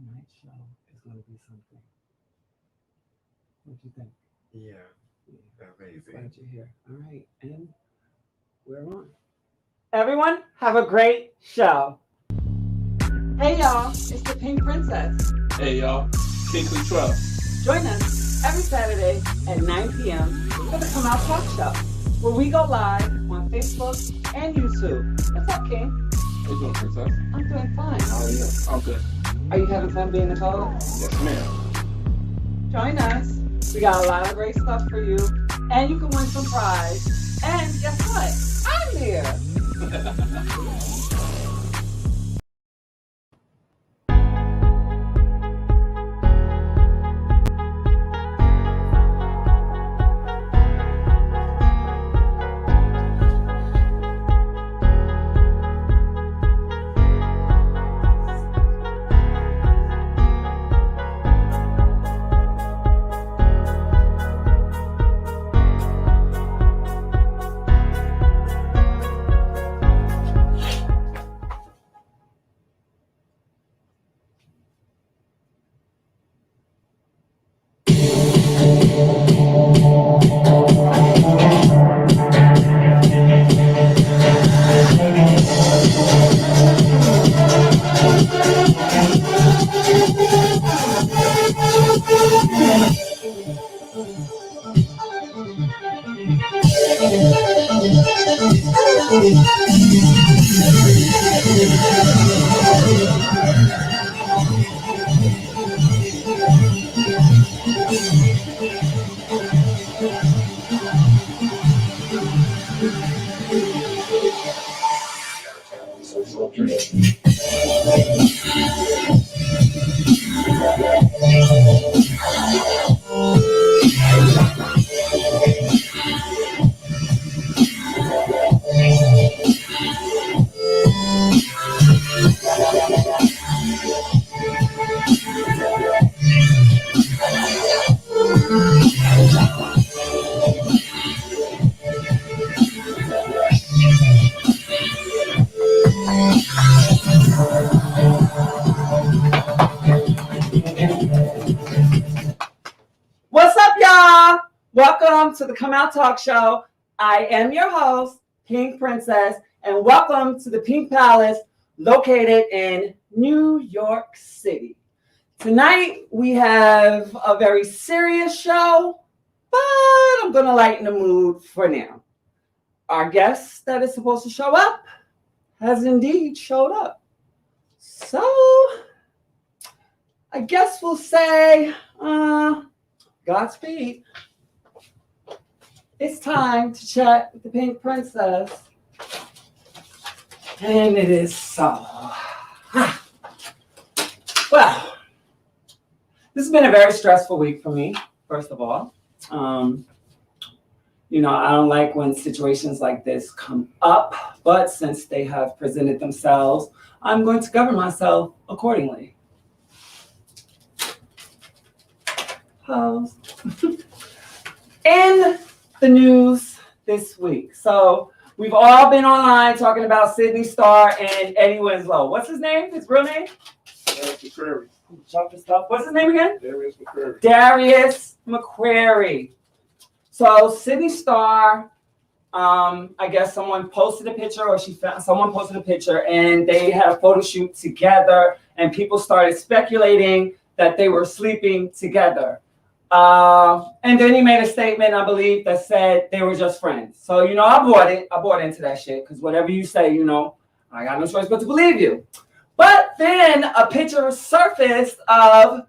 tonight's show is going to be something. What do you think? Yeah, amazing. Glad you're here. All right, and we're on. Everyone, have a great show. Hey y'all, it's the Pink Princess. Hey y'all, Tinkly Trell. Join us every Saturday at 9 p.m. for the Come Out Talk Show, where we go live on Facebook and YouTube. What's up, King? How you doing, Princess? I'm doing fine. How are you? I'm good. Are you having fun being the co-host? Yes, ma'am. Join us. We got a lot of great stuff for you, and you can win some prize. And guess what? I'm here. What's up, y'all? Welcome to the Come Out Talk Show. I am your host, Pink Princess, and welcome to the Pink Palace located in New York City. Tonight, we have a very serious show, but I'm going to lighten the mood for now. Our guest that is supposed to show up has indeed showed up. So, I guess we'll say, Godspeed. It's time to chat with the Pink Princess. And it is so. Well, this has been a very stressful week for me, first of all. I don't like when situations like this come up, but since they have presented themselves, I'm going to govern myself accordingly. Pose. In the news this week. So we've all been online talking about Sydney Starr and Eddie Winslow. What's his name? His real name? Darius McCrary. Jumping stuff. What's his name again? Darius McCrary. Darius McCrary. So Sydney Starr, I guess someone posted a picture, or someone posted a picture, and they had a photo shoot together, and people started speculating that they were sleeping together. And then he made a statement, I believe, that said they were just friends. So, I bought it. I bought into that shit, because whatever you say, I got no choice but to believe you. But then a picture surfaced of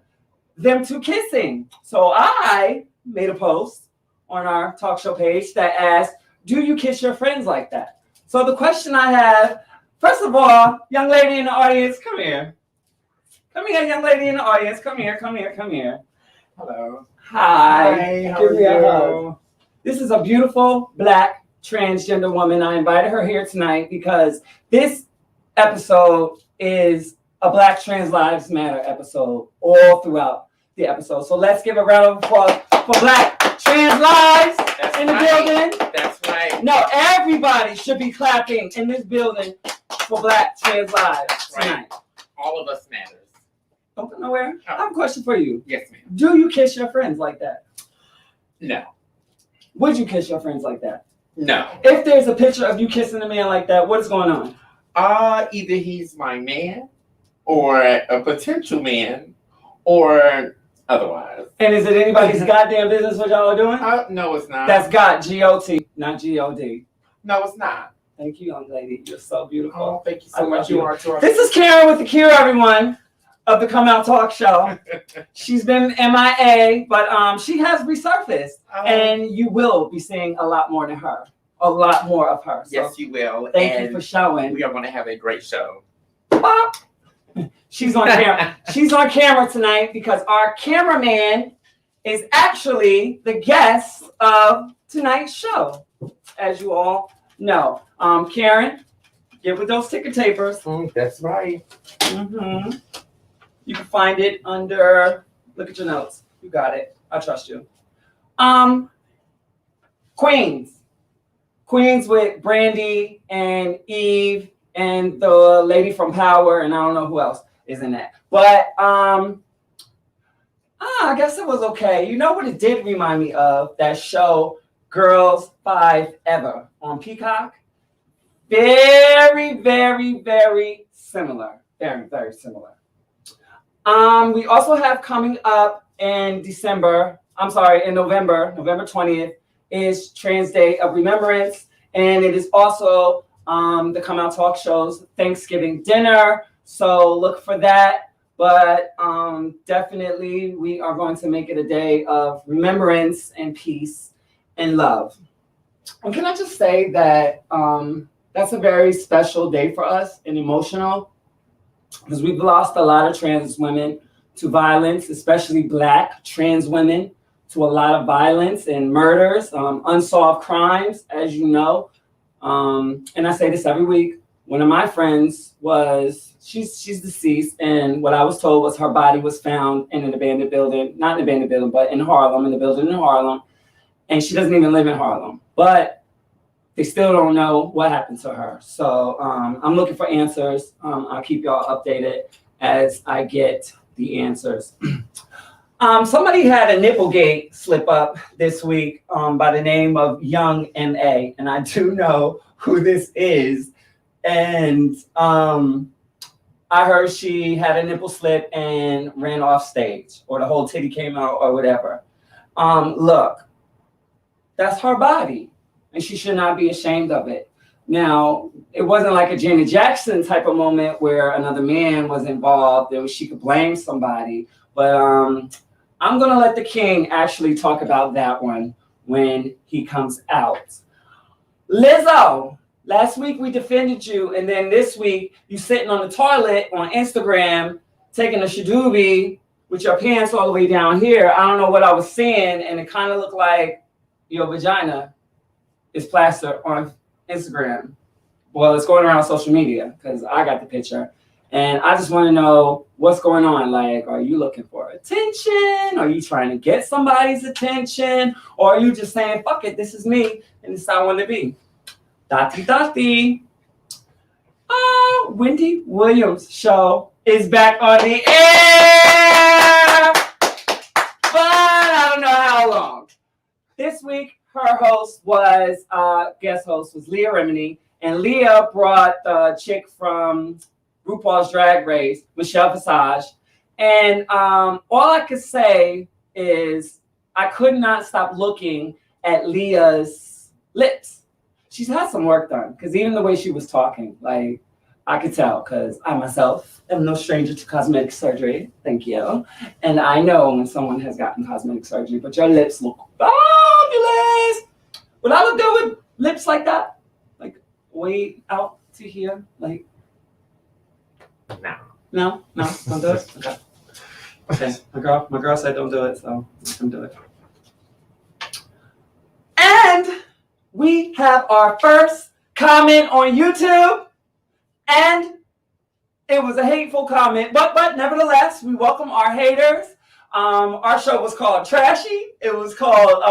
them two kissing. So I made a post on our talk show page that asked, do you kiss your friends like that? So the question I have, first of all, young lady in the audience, come here. Come here, young lady in the audience. Come here. Hello. Hi. How Give are me a you? hug. This is a beautiful Black transgender woman. I invited her here tonight because this episode is a Black Trans Lives Matter episode all throughout the episode. So let's give a round of applause for Black Trans Lives in the building. That's right. No, everybody should be clapping in this building for Black Trans Lives tonight. All of us matters. Don't go nowhere. I have a question for you. Yes, ma'am. Do you kiss your friends like that? No. Would you kiss your friends like that? No. If there's a picture of you kissing a man like that, what is going on? Either he's my man, or a potential man, or otherwise. And is it anybody's goddamn business what y'all are doing? No, it's not. That's God, G-O-T, not G-O-D. No, it's not. Thank you, young lady. You're so beautiful. Oh, thank you I so love much. you. You are too. This is Karen with the Cure, everyone, of the Come Out Talk Show. She's been MIA, but she has resurfaced, and you will be seeing a lot more than her, a lot more of her. So yes, you will. thank you for showing. We are going to have a great show. Bop. She's on camera. She's on camera tonight because our cameraman is actually the guest of tonight's show, as you all know. Karen, get with those ticker tapers. That's right. Mm-hmm. You can find it under. Look at your notes. You got it. I trust you. Queens with Brandy and Eve and the lady from Power, and I don't know who else is in that. But I guess it was okay. You know what it did remind me of? That show, Girls 5 Ever on Peacock. Very, very, very similar. Very, very similar. We also have coming up in November 20th, is Trans Day of Remembrance. And it is also the Come Out Talk Show's Thanksgiving dinner. So look for that. But definitely we are going to make it a day of remembrance and peace and love. And can I just say that that's a very special day for us and emotional, because we've lost a lot of trans women to violence, especially Black trans women, to a lot of violence and murders, unsolved crimes, as you know. And I say this every week. One of my friends she's deceased, and what I was told was her body was found in an abandoned building, not an abandoned building, but in Harlem, in the building in Harlem. And she doesn't even live in Harlem, but they still don't know what happened to her. So I'm looking for answers. I'll keep y'all updated as I get the answers. Somebody had a Nipplegate slip up this week by the name of Young M.A., and I do know who this is. And I heard she had a nipple slip and ran off stage, or the whole titty came out, or whatever. Look, that's her body, and she should not be ashamed of it. Now, it wasn't like a Janet Jackson type of moment where another man was involved and she could blame somebody. But I'm going to let the king actually talk about that one when he comes out. Lizzo, last week we defended you, and then this week you sitting on the toilet on Instagram taking a shadoobie with your pants all the way down here. I don't know what I was seeing, and it kind of looked like your vagina is plastered on Instagram. Well, it's going around social media because I got the picture. And I just want to know what's going on. Like, are you looking for attention? Are you trying to get somebody's attention? Or are you just saying, fuck it, this is me, and this is how I want to be? Dotty. Wendy Williams' show is back on the air. But I don't know how long. This week, her guest host was Leah Remini, and Leah brought the chick from RuPaul's Drag Race, Michelle Visage. And all I could say is I could not stop looking at Leah's lips. She's had some work done, because even the way she was talking, like, I could tell, because I myself am no stranger to cosmetic surgery. Thank you. And I know when someone has gotten cosmetic surgery, but your lips look fabulous. Would I look good with lips like that? Like, way out to here? Like, No, don't do it? Okay. My girl said don't do it, so I'm do it. And we have our first comment on YouTube, and it was a hateful comment, but nevertheless, we welcome our haters. Our show was called Trashy. It was called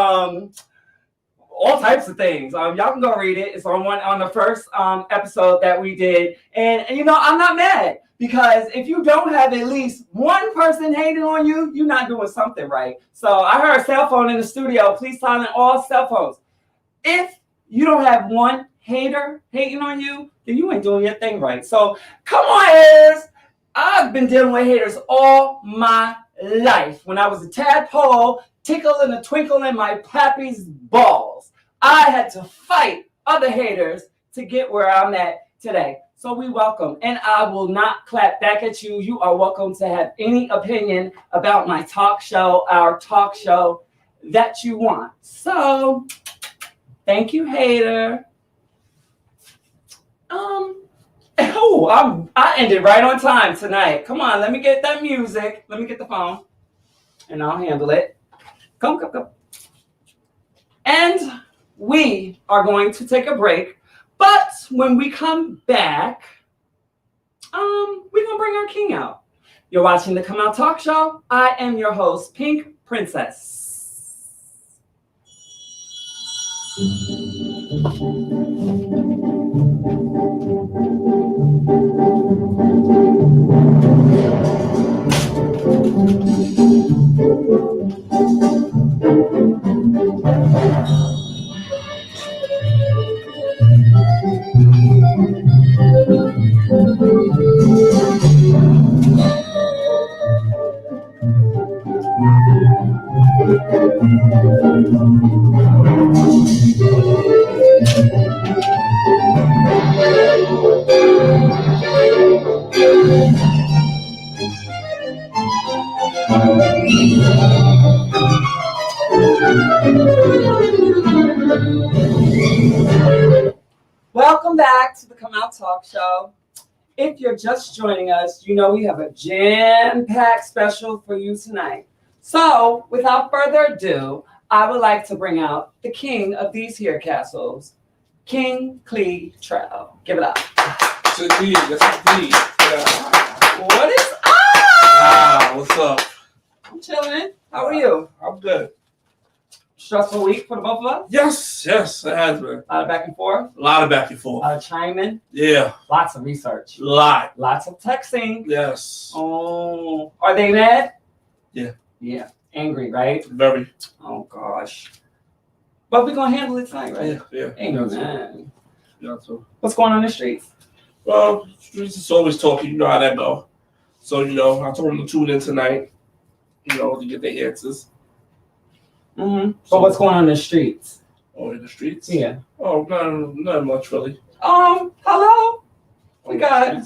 all types of things. Y'all can go read it. It's on the first episode that we did, and you know, I'm not mad. Because if you don't have at least one person hating on you, you're not doing something right. So I heard a cell phone in the studio. Please silence all cell phones. If you don't have one hater hating on you, then you ain't doing your thing right. So come on, haters. I've been dealing with haters all my life. When I was a tadpole, tickle and a twinkle in my pappy's balls, I had to fight other haters to get where I'm at today. So we welcome, and I will not clap back at you. You are welcome to have any opinion about my talk show, our talk show that you want. So thank you, hater. I ended right on time tonight. Come on, let me get that music. Let me get the phone, and I'll handle it. Come. And we are going to take a break. But when we come back, we're going to bring our king out. You're watching the Come Out Talk Show. I am your host, Pink Princess. Welcome back to the Come Out Talk Show. If you're just joining us, you know we have a jam-packed special for you tonight. So, without further ado, I would like to bring out the king of these here castles, King Clee Trell. Give it up. It's indeed. That's indeed. Yeah. What is up? What's up? I'm chilling. How are you? I'm good. Stressful week for the both of us? Yes, it has been. A lot of back and forth? A lot of back and A forth. lot of chiming? Yeah. Lots of research? Lot. Lots of texting? Yes. Oh, are they mad? Yeah. Yeah. Angry, right? Very. Oh, gosh. But we're going to handle it tonight, right? Yeah. Amen. Yeah, so. What's going on in the streets? Well, streets is always talking. You know how that go. So, I told them to tune in tonight, to get their answers. Mm-hmm. But what's going on in the streets? Oh, in the streets? Yeah. Oh, not much, really. Hello? We got...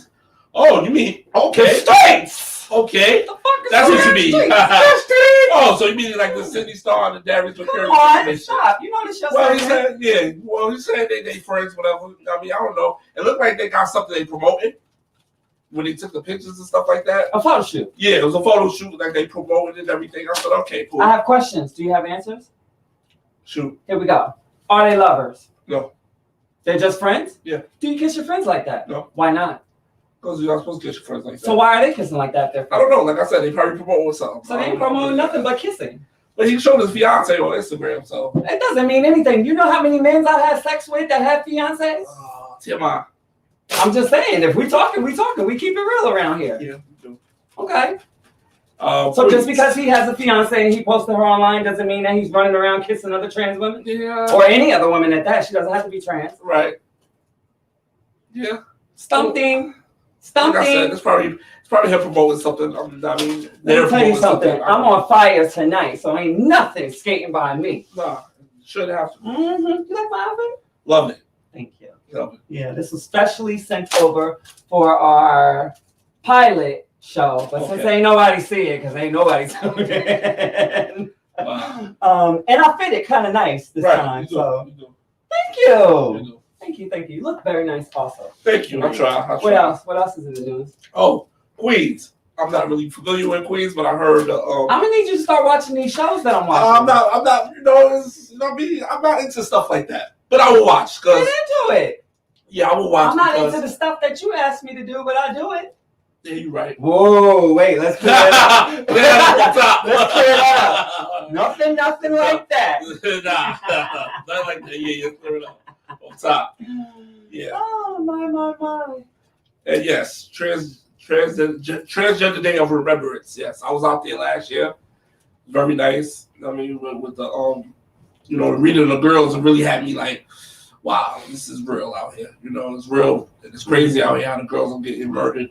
Oh, you mean... Okay. The streets! Okay. The fuck is That's what you mean. The streets! Oh, so you mean like the Sydney Star and the Darius Come on, stop. You know this show's Well, he said, yeah. Well, he said they friends, whatever. I don't know. It looked like they got something they promoted when they took the pictures and stuff like that. A photo shoot. Yeah, it was a photo shoot like they promoted and everything. I said, okay, cool. I have questions. Do you have answers? Shoot. Here we go. Are they lovers? No. They're just friends? Yeah. Do you kiss your friends like that? No. Why not? Because you're not supposed to kiss your friends like that. So why are they kissing like that? I don't know. Like I said, they probably promoting something. So they ain't promoting nothing but kissing. But he showed his fiance on Instagram, so. It doesn't mean anything. You know how many men I've had sex with that have fiancés? TMI. I'm just saying, if we talking. We keep it real around here. Yeah, we do. Okay. So just because he has a fiance and he posted her online doesn't mean that he's running around kissing other trans women? Yeah. Or any other woman at that. She doesn't have to be trans. Right. Yeah. Stumping. Like I said, it's probably him promoting something. Let me tell you something. I'm on fire tonight, so ain't nothing skating by me. Nah, should have to. Mm-hmm. You like my outfit? Love it. Thank you. Love it. Yeah, this was specially sent over for our pilot show, but since ain't nobody see it, because ain't nobody tuned in. Wow. And I fit it kind of nice this time. You do. Thank you. You do. Thank you. You look very nice also. Thank you. I try. What else? What else is in the news? Oh, Queens. I'm not really familiar with Queens, but I heard. I'm gonna need you to start watching these shows that I'm watching. I'm not. I'm not into stuff like that. But I will watch. Get into it. Yeah, I will watch. I'm not into the stuff that you asked me to do, but I do it. Yeah, you're right. Whoa, wait, let's clear it up. Let's clear it up. Nothing like that. Nah, not like that. Yeah, clear it up. On top. Yeah. Oh, my. And yes, Transgender Day of Remembrance. Yes, I was out there last year. Very nice. I mean, with the reading the girls, it really had me like, wow, this is real out here. It's real. It's crazy out here how the girls are getting murdered,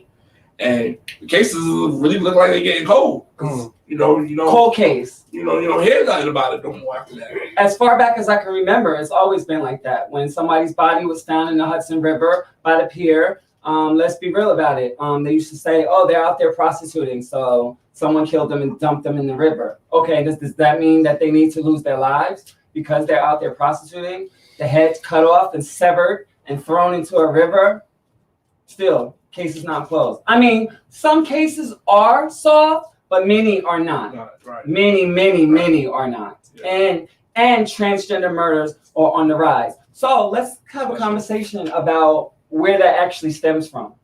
and the cases really look like they're getting cold. Cold case. You don't hear nothing about it no more after that. As far back as I can remember, it's always been like that. When somebody's body was found in the Hudson River by the pier, let's be real about it. They used to say, oh, they're out there prostituting, so someone killed them and dumped them in the river. Okay, does that mean that they need to lose their lives because they're out there prostituting? The head cut off and severed and thrown into a river? Still, case is not closed. I mean, some cases are solved, but many are not. Right. Many are not. Yeah. And transgender murders are on the rise. So let's have a conversation about where that actually stems from.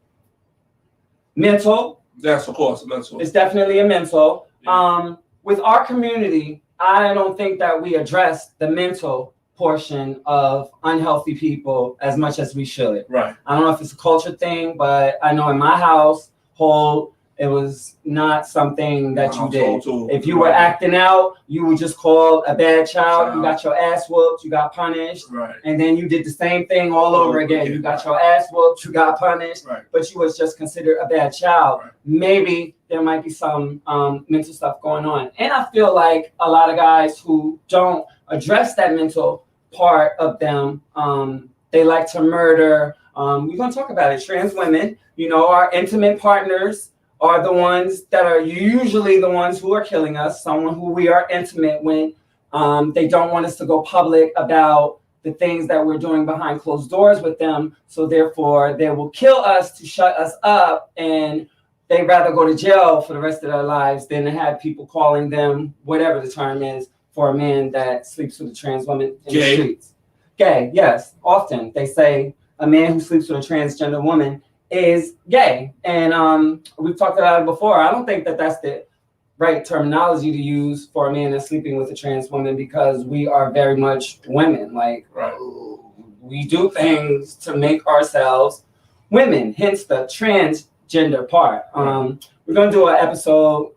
Mental. Yes, of course, mental. It's definitely a mental. Yeah. With our community, I don't think that we address the mental portion of unhealthy people as much as we should. Right. I don't know if it's a culture thing, but I know in my household, it was not something that you did. If you were acting out, you were just called a bad child. You got your ass whooped. You got punished. Right. And then you did the same thing all over again. You got your ass whooped. You got punished. Right. But you was just considered a bad child. Right. Maybe there might be some mental stuff going on. And I feel like a lot of guys who don't address that mental part of them, they like to murder. We're going to talk about it. Trans women, our intimate partners are the ones that are usually the ones who are killing us, someone who we are intimate with. They don't want us to go public about the things that we're doing behind closed doors with them. So therefore, they will kill us to shut us up, and they'd rather go to jail for the rest of their lives than to have people calling them, whatever the term is, for a man that sleeps with a trans woman in the streets. Gay, yes. Often they say a man who sleeps with a transgender woman is gay. And we've talked about it before. I don't think that that's the right terminology to use for a man that's sleeping with a trans woman, because we are very much women. Like, we do things to make ourselves women, hence the transgender part. We're going to do an episode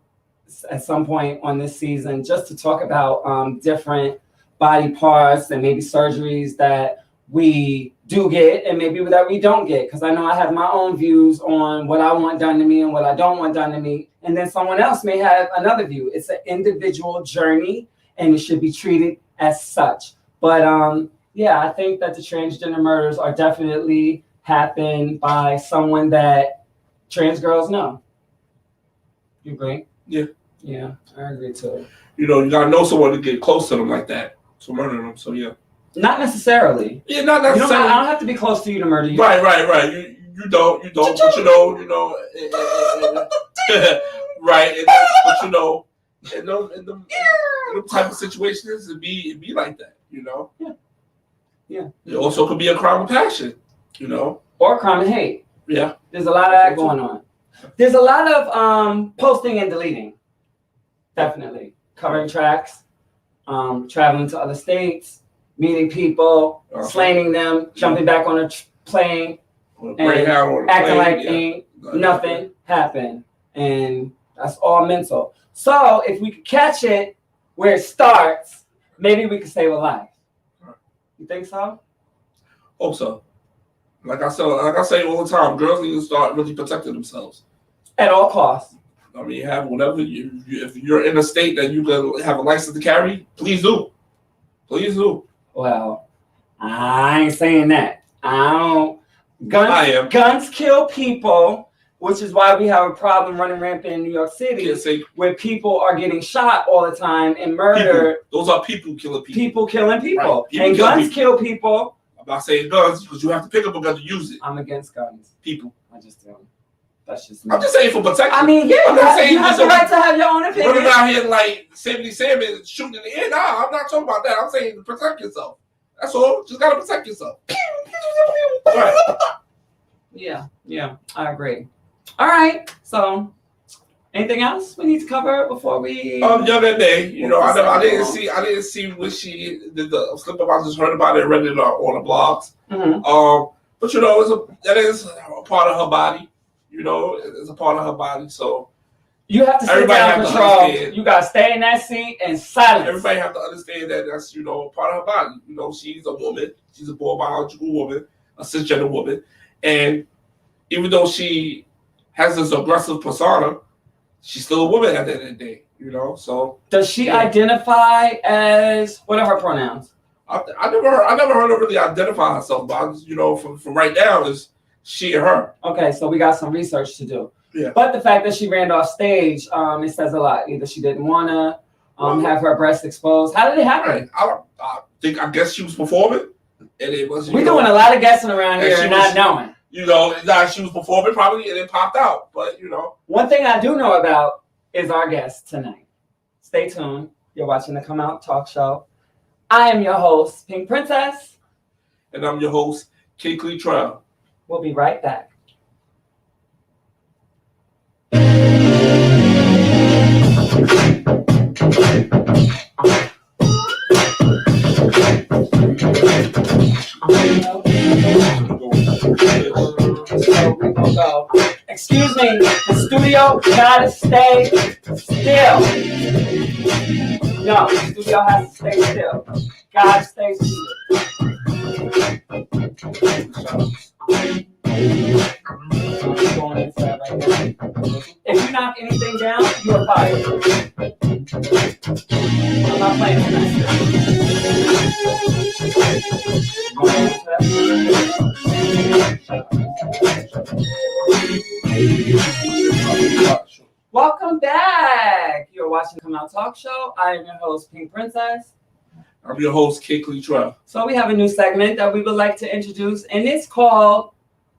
at some point on this season just to talk about different body parts and maybe surgeries that we do get and maybe that we don't get, because I know I have my own views on what I want done to me and what I don't want done to me, and then someone else may have another view. It's an individual journey and it should be treated as such. But I think that the transgender murders are definitely happened by someone that trans girls know. You agree? Yeah, I agree too. You gotta know someone to get close to them like that, to murder them. So yeah. Not necessarily. Yeah, not necessarily. I don't have to be close to you to murder you. Right. You don't. But right. But in them type of situations, it'd be like that. Yeah. It also could be a crime of passion. Or a crime of hate. Yeah. There's a lot of that going on. There's a lot of posting and deleting. Definitely. Covering tracks, traveling to other states, meeting people, slanging them, jumping back on a plane, and acting like ain't nothing happened. And that's all mental. So if we could catch it where it starts, maybe we could save a life. You think so? Hope so. Like I say all the time, girls need to start really protecting themselves. At all costs. I mean, have whatever if you're in a state that you can have a license to carry, please do. Please do. Well, I ain't saying that. Guns kill people, which is why we have a problem running rampant in New York City, where people are getting shot all the time and murdered. Those are people killing people. People killing people. Right. And guns kill people. I'm not saying guns because you have to pick up a gun to use it. I'm against guns. People. I just don't. That's just me. I'm just saying for protection. I mean, yeah, you have the right to have your own opinion. Running out here like 70 Salmon shooting in the air. Nah, I'm not talking about that. I'm saying to protect yourself. That's all. Just gotta protect yourself. Right. Yeah, I agree. All right. So, anything else we need to cover before we? The other day, I didn't see what she did the slip up. I just heard about it, read it on the blogs. Mm-hmm. But that is a part of her body. You know, it's a part of her body. So You have to sit Everybody down, have to control. understand. You gotta stay in that seat and silence. everybody have to understand that that's, you know, part of her body. You know, she's a woman. She's a born biological woman, a cisgender woman. And even though she has this aggressive persona, she's still a woman at the end of the day, you know? So Does she identify as, what are her pronouns? I never heard her really identify herself, but you know, from right now is she and her. Okay, so we got some research to do. Yeah. But the fact that she ran off stage, it says a lot. Either she didn't want to have her breasts exposed. How did it happen? I guess she was performing, and it was. We're doing a lot of guessing around here and not knowing. You know, she was performing probably, and it popped out. But you know, one thing I do know about is our guest tonight. Stay tuned. You're watching the Come Out Talk Show. I am your host, Pink Princess. And I'm your host, Clee Trell. We'll be right back. Excuse me, the studio gotta stay still. No, the studio has to stay still. Gotta stay still. If you knock anything down, you are fired. I'm not playing tonight. Welcome back. You're watching Come Out Talk Show. I am your host, Pink Princess. I'm your host, Clee Trell. So we have a new segment that we would like to introduce, and it's called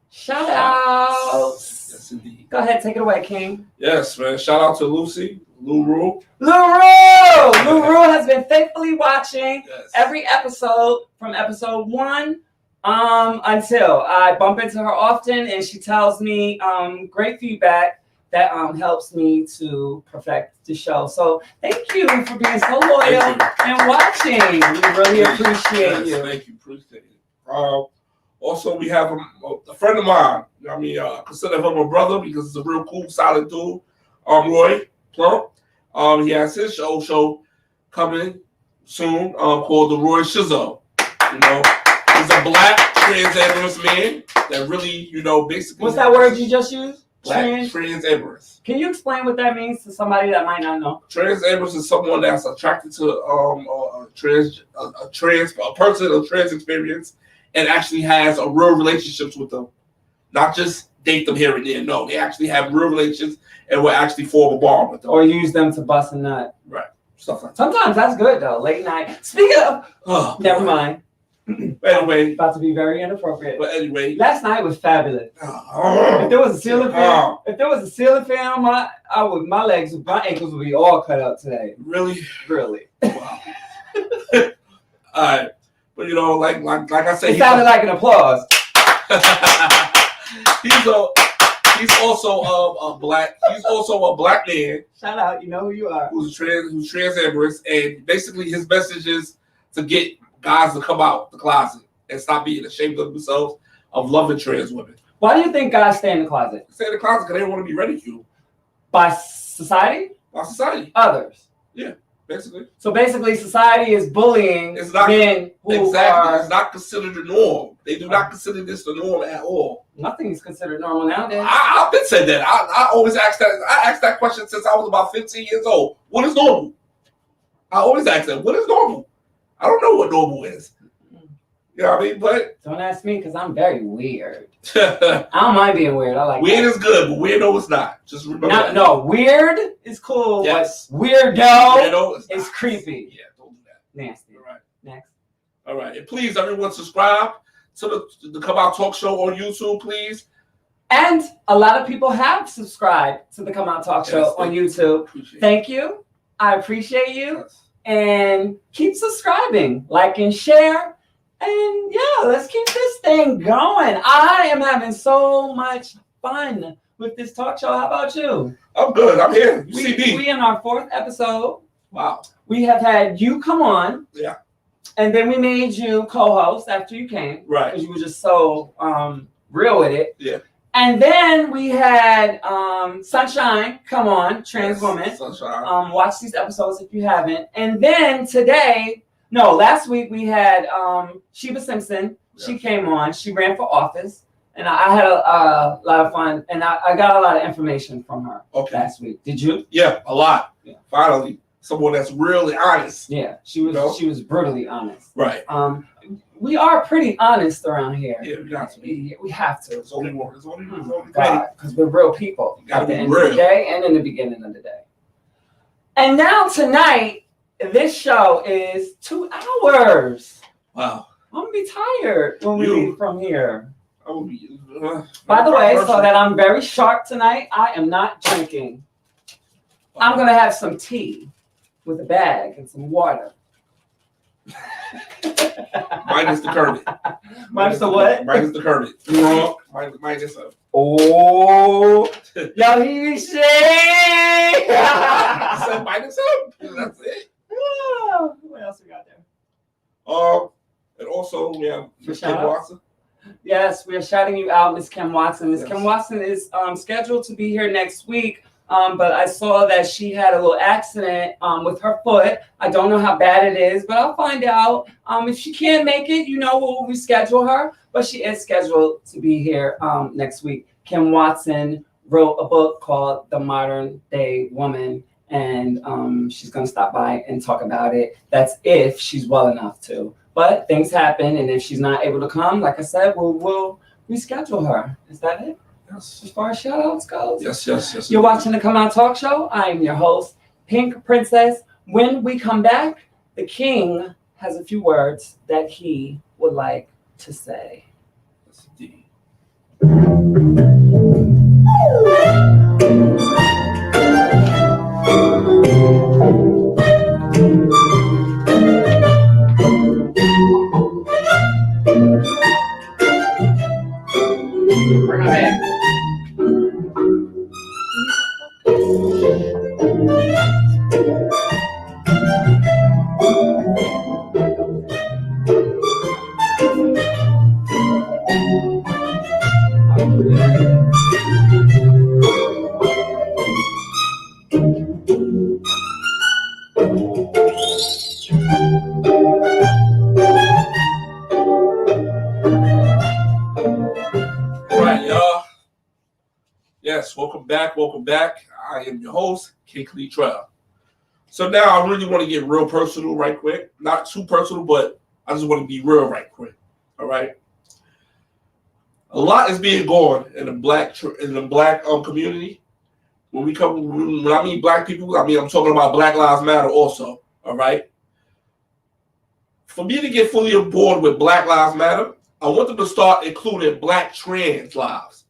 Shout Outs. Yes, indeed. Go ahead, take it away, King. Yes, man. Shout out to Lucy, Luru. Luru has been faithfully watching every episode from episode 1 until I bump into her often, and she tells me great feedback that helps me to perfect the show. So thank you for being so loyal and watching. We really appreciate you. Thank you. Appreciate it. Also, we have a friend of mine. I mean, I consider him a brother because he's a real cool, solid dude. Roy Plump. He has his show coming soon called The Roy Shizzo. You know, he's a black trans man that really, you know, basically. What's that word you just used? Trans. Can you explain what that means to somebody that might not know? Trans is someone that's attracted to a person of trans experience and actually has a real relationships with them, not just date them here and there. No, they actually have real relationships and will actually form a bond with them, or use them to bust a nut. Right, stuff like that. Sometimes that's good though. Late night. Speaking of, never mind. Anyway, about to be very inappropriate. But anyway, last night was fabulous. If there was a ceiling fan, my ankles would be all cut up today. Really. Wow. All right, but you know, like I said, it sounded like an applause. He's also a black man. Shout out, you know who you are. Who's trans amorous, and basically his message is to get guys to come out the closet and stop being ashamed of themselves of loving trans women. Why do you think guys stay in the closet? Stay in the closet because they don't want to be ridiculed. By society? By society. Others. Yeah, basically. So basically society is bullying men who are... It's not considered the norm. They do not consider this the norm at all. Nothing is considered normal nowadays. I've been said that. I always ask that. I asked that question since I was about 15 years old. What is normal? I always ask that. What is normal? I don't know what normal is. You know what I mean? But don't ask me because I'm very weird. I don't mind being weird. I like weird that. is good, but weirdo is not. Just remember that. No, weird is cool, yes. But weirdo is creepy. Yeah, don't do that. Nasty. All right. Next. All right. And please, everyone, subscribe to the Come Out Talk Show on YouTube, please. And a lot of people have subscribed to the Come Out Talk Show on YouTube. Thank you. I appreciate you. Yes. And keep subscribing, like and share. And yeah, let's keep this thing going. I am having so much fun with this talk show. How about you? I'm good. I'm here. You see me. We in our 4th episode. Wow. We have had you come on. Yeah. And then we made you co-host after you came. Right. Because you were just so real with it. Yeah. And then we had Sunshine come on, trans woman. Sunshine. Watch these episodes if you haven't. And then last week we had Sheba Simpson. Yes. She came on. She ran for office. And I had a lot of fun. And I got a lot of information from her last week. Did you? Yeah, a lot. Yeah. Finally, someone that's really honest. Yeah, she was. She was brutally honest. Right. We are pretty honest around here. Yeah, we got to be. We have to. It's only one. It's only because we're real people. At the end of the day and in the beginning of the day. And now tonight, this show is 2 hours. Wow. I'm gonna be tired when we leave from here. I will be. By the way, so that I'm very sharp tonight, I am not drinking. I'm gonna have some tea with a bag and some water. Minus the curd. Minus the what? Minus the curd. You wrong. Minus a. Oh, yo, he say. So minus him. That's it. What else we got there? And also we have Miss Kim Watson. Yes, we are shouting you out, Miss Kim Watson. Miss Kim Watson is scheduled to be here next week. But I saw that she had a little accident with her foot. I don't know how bad it is, but I'll find out. If she can't make it, we'll reschedule her. But she is scheduled to be here next week. Kim Watson wrote a book called The Modern Day Woman, and she's going to stop by and talk about it. That's if she's well enough to. But things happen, and if she's not able to come, like I said, we'll reschedule her. Is that it? Yes. As far as shout outs goes. Yes. You're watching the Come Out Talk Show. I am your host, Pink Princess. When we come back, the king has a few words that he would like to say. Yes, indeed. Bring it in. Yes, welcome back. I am your host, Clee Trell. So now I really want to get real personal right quick. Not too personal, but I just want to be real right quick. All right. A lot is being going in the black community. When I mean black people, I'm talking about Black Lives Matter also. All right. For me to get fully on board with Black Lives Matter, I want them to start including Black trans lives,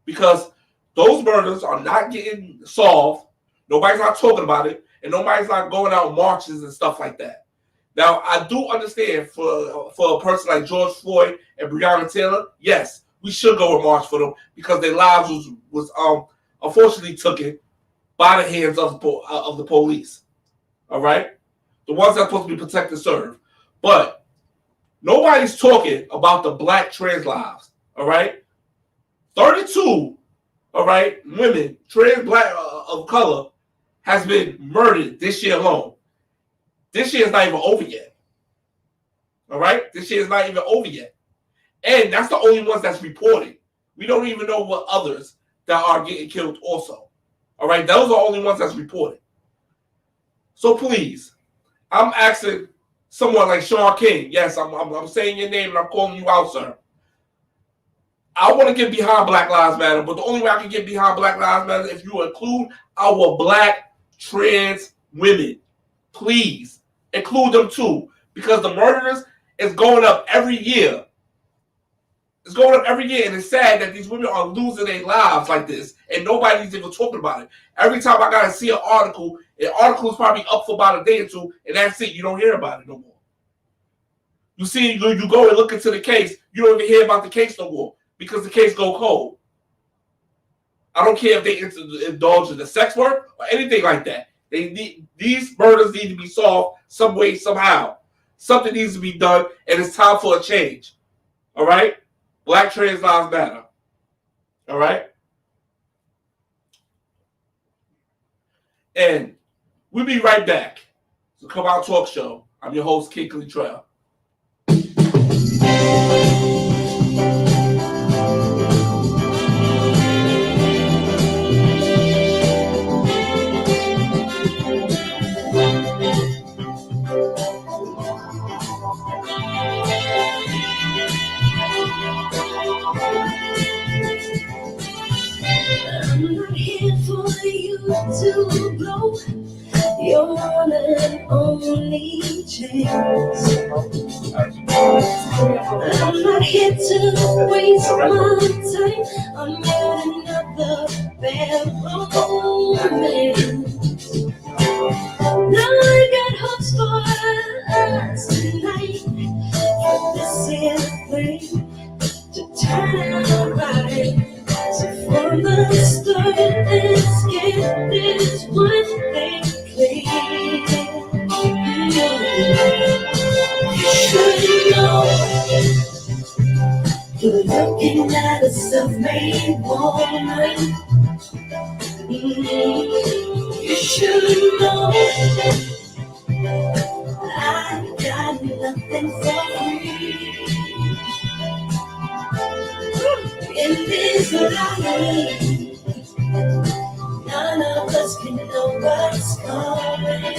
because those murders are not getting solved. Nobody's not talking about it, and nobody's not going out marches and stuff like that. Now, I do understand for a person like George Floyd and Breonna Taylor, yes, we should go and march for them because their lives was unfortunately taken by the hands of the police. All right, the ones that are supposed to be protect and serve, but nobody's talking about the Black trans lives. All right, 32. All right, women, trans Black of color, has been murdered this year alone. This year is not even over yet. All right, this year is not even over yet, and that's the only ones that's reported. We don't even know what others that are getting killed also. All right, those are the only ones that's reported. So please, I'm asking someone like Sean King. Yes, I'm saying your name and I'm calling you out, sir. I want to get behind Black Lives Matter, but the only way I can get behind Black Lives Matter is if you include our Black trans women. Please include them too, because the murders is going up every year. It's going up every year, and it's sad that these women are losing their lives like this, and nobody's even talking about it. Every time I gotta see an article is probably up for about a day or two, and that's it. You don't hear about it no more. You see, you go and look into the case, you don't even hear about the case no more, because the case go cold. I don't care if they indulge in the sex work or anything like that. These murders need to be solved some way, somehow. Something needs to be done, and it's time for a change. All right? Black trans lives matter. All right? And we'll be right back. So Come Out Talk Show. I'm your host, Kingsley Trell. I'm not here for you to blow your one and only chance. I'm not here to waste my time on yet another bad romance. Now I got hopes for us tonight, for this here thing to turn out right. So from the start, let's get this one thing clear. You should know you're looking at a self-made woman. You should know I got nothing for free. In this life, none of us can know what's coming.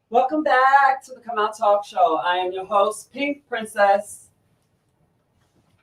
Welcome back to the Come Out Talk Show. I am your host, Pink Princess.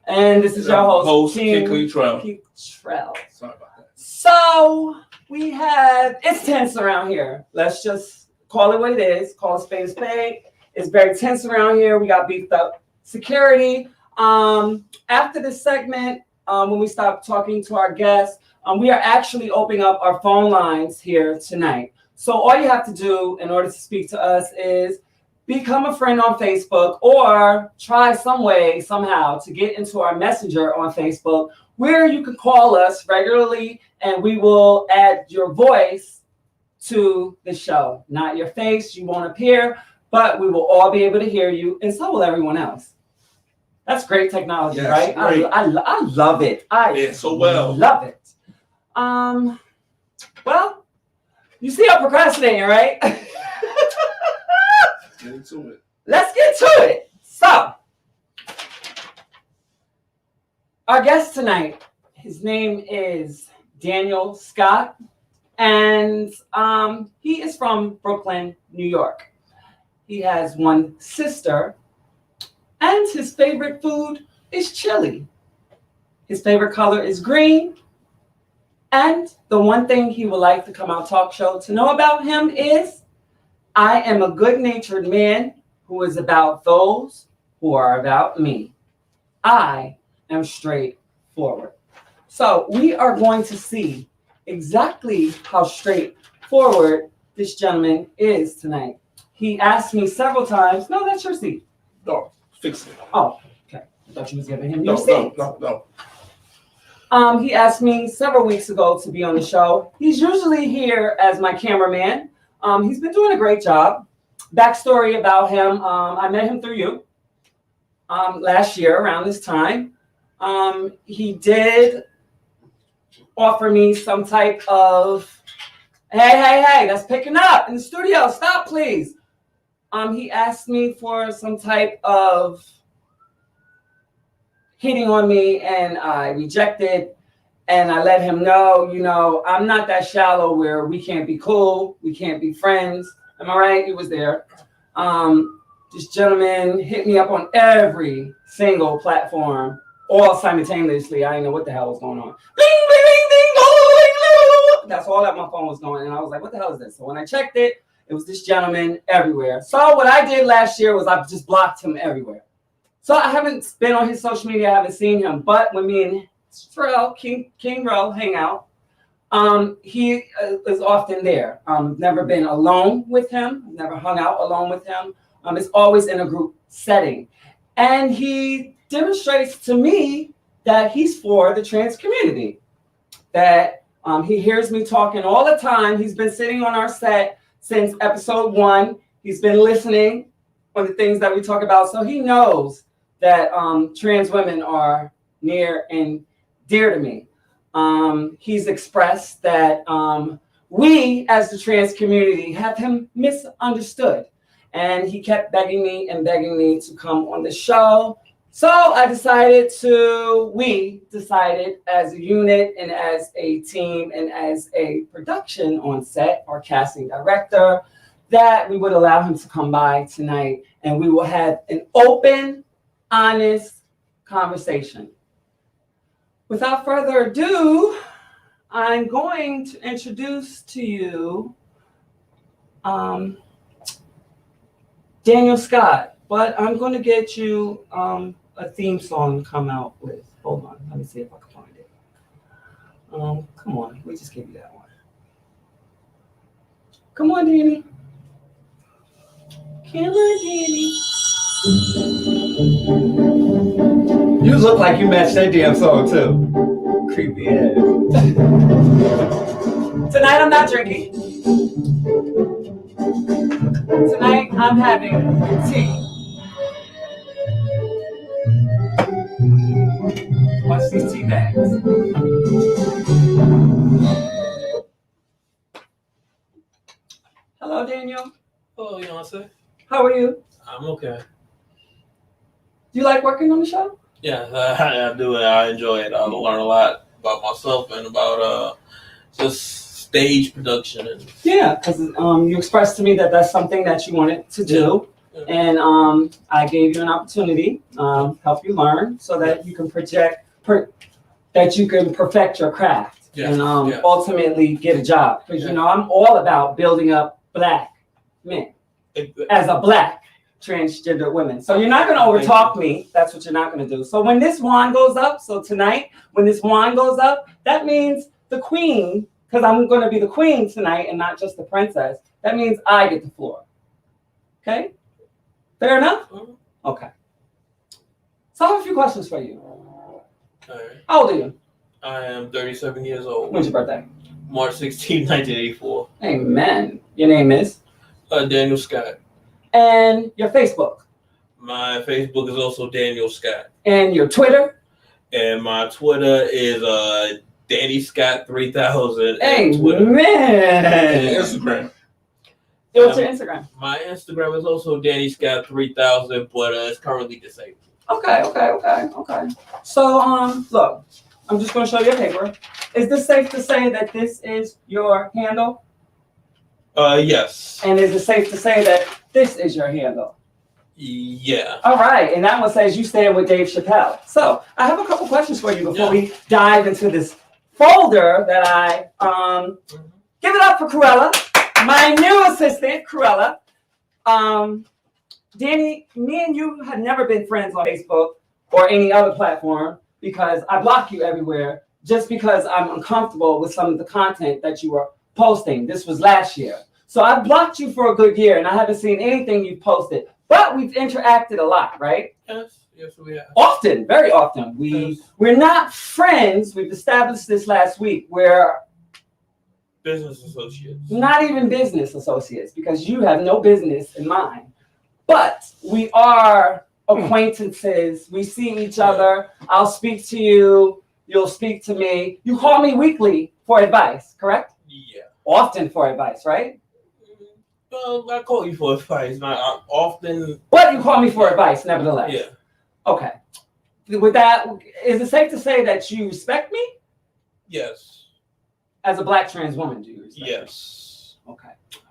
And this is your host, Kingsley Trell. Pink Trell. Sorry about that. So we have, it's tense around here. Let's just call it what it is. Call a spade a spade. It's very tense around here. We got beefed up security. After this segment, when we stop talking to our guests, we are actually opening up our phone lines here tonight. So all you have to do in order to speak to us is become a friend on Facebook or try some way, somehow, to get into our messenger on Facebook where you can call us regularly and we will add your voice to the show. Not your face, you won't appear, but we will all be able to hear you and so will everyone else. That's great technology, Yes, right? great. I love it. Yeah, so well. Love it. Well, you see I'm procrastinating, right? Get into it. Let's get to it. So, our guest tonight, his name is Daniel Scott, and he is from Brooklyn, New York. He has one sister, and his favorite food is chili. His favorite color is green. And the one thing he would like to Come Out Talk Show to know about him is, I am a good-natured man who is about those who are about me. I am straightforward. So we are going to see exactly how straightforward this gentleman is tonight. He asked me several times, no, that's your seat. No, fix it. Oh, okay. I thought you was giving him your seat. No. He asked me several weeks ago to be on the show. He's usually here as my cameraman. He's been doing a great job. Backstory about him, I met him through you last year around this time. He did offer me some type of, hey, that's picking up in the studio. Stop, please. He asked me for some type of hitting on me, and I rejected, and I let him know, I'm not that shallow where we can't be cool, we can't be friends. Am I right? He was there. This gentleman hit me up on every single platform, all simultaneously. I didn't know what the hell was going on. Bing, bing, bing, bing, bing. That's all that my phone was going, and I was like, what the hell is this? So when I checked it, it was this gentleman everywhere. So what I did last year was I just blocked him everywhere. So I haven't been on his social media. I haven't seen him. But when me and Trell, King Row, hang out, he is often there. Never been alone with him. Never hung out alone with him. It's always in a group setting. And he demonstrates to me that he's for the trans community. That he hears me talking all the time. He's been sitting on our set since episode 1. He's been listening on the things that we talk about. So he knows that trans women are near and dear to me. He's expressed that we, as the trans community, have him misunderstood. And he kept begging me to come on the show. So we decided as a unit and as a team and as a production on set, our casting director, that we would allow him to come by tonight and we will have an open, honest conversation. Without further ado, I'm going to introduce to you Daniel Scott, but I'm going to get you a theme song to come out with. Hold on, let me see if I can find it. Come on, we just gave you that one. Come on, Danny. Come on, Danny. You look like you matched that damn song too. Creepy ass. Tonight I'm not drinking. Tonight I'm having tea. Watch these tea bags. Hello, Daniel. Hello, Beyonce. How are you? I'm okay. Do you like working on the show? Yeah, I do. I enjoy it. I learn a lot about myself and about just stage production. And Yeah, because you expressed to me that that's something that you wanted to do. Yeah. And I gave you an opportunity, help you learn so that you can that you can perfect your craft and ultimately get a job. Because, you know, I'm all about building up Black men as a Black transgender women. So you're not going to overtalk me. That's what you're not going to do. So when this wand goes up, so tonight, when this wand goes up, that means the queen, because I'm going to be the queen tonight and not just the princess. That means I get the floor. Okay? Fair enough? Okay. So I have a few questions for you. all right. How old are you? I am 37 years old. When's your birthday? March 16, 1984. Amen. Your name is? Daniel Scott. And your Facebook? My Facebook is also Daniel Scott. And your Twitter? And my Twitter is Danny Scott 3000. Amen. Instagram. What's your Instagram? My Instagram is also Danny Scott 3000, but it's currently disabled. Okay. So, look, I'm just going to show you a paper. Is this safe to say that this is your handle? Yes. And is it safe to say that this is your handle? Yeah. All right. And that one says you stand with Dave Chappelle. So I have a couple questions for you before we dive into this folder that I give it up for Cruella, my new assistant, Cruella. Danny, me and you have never been friends on Facebook or any other platform because I block you everywhere just because I'm uncomfortable with some of the content that you were posting. This was last year. So I blocked you for a good year and I haven't seen anything you've posted. But we've interacted a lot, right? Yes, we have. Often, very often. We're not friends. We've established this last week. We're business associates. Not even business associates because you have no business in mine. But we are acquaintances. We see each other. I'll speak to you. You'll speak to me. You call me weekly for advice, correct? Yeah. Often for advice, right? Well, I call you for advice, not often. But you call me for advice, nevertheless. Yeah. Okay. With that, is it safe to say that you respect me? Yes. As a Black trans woman, do you respect me? Yes. Okay.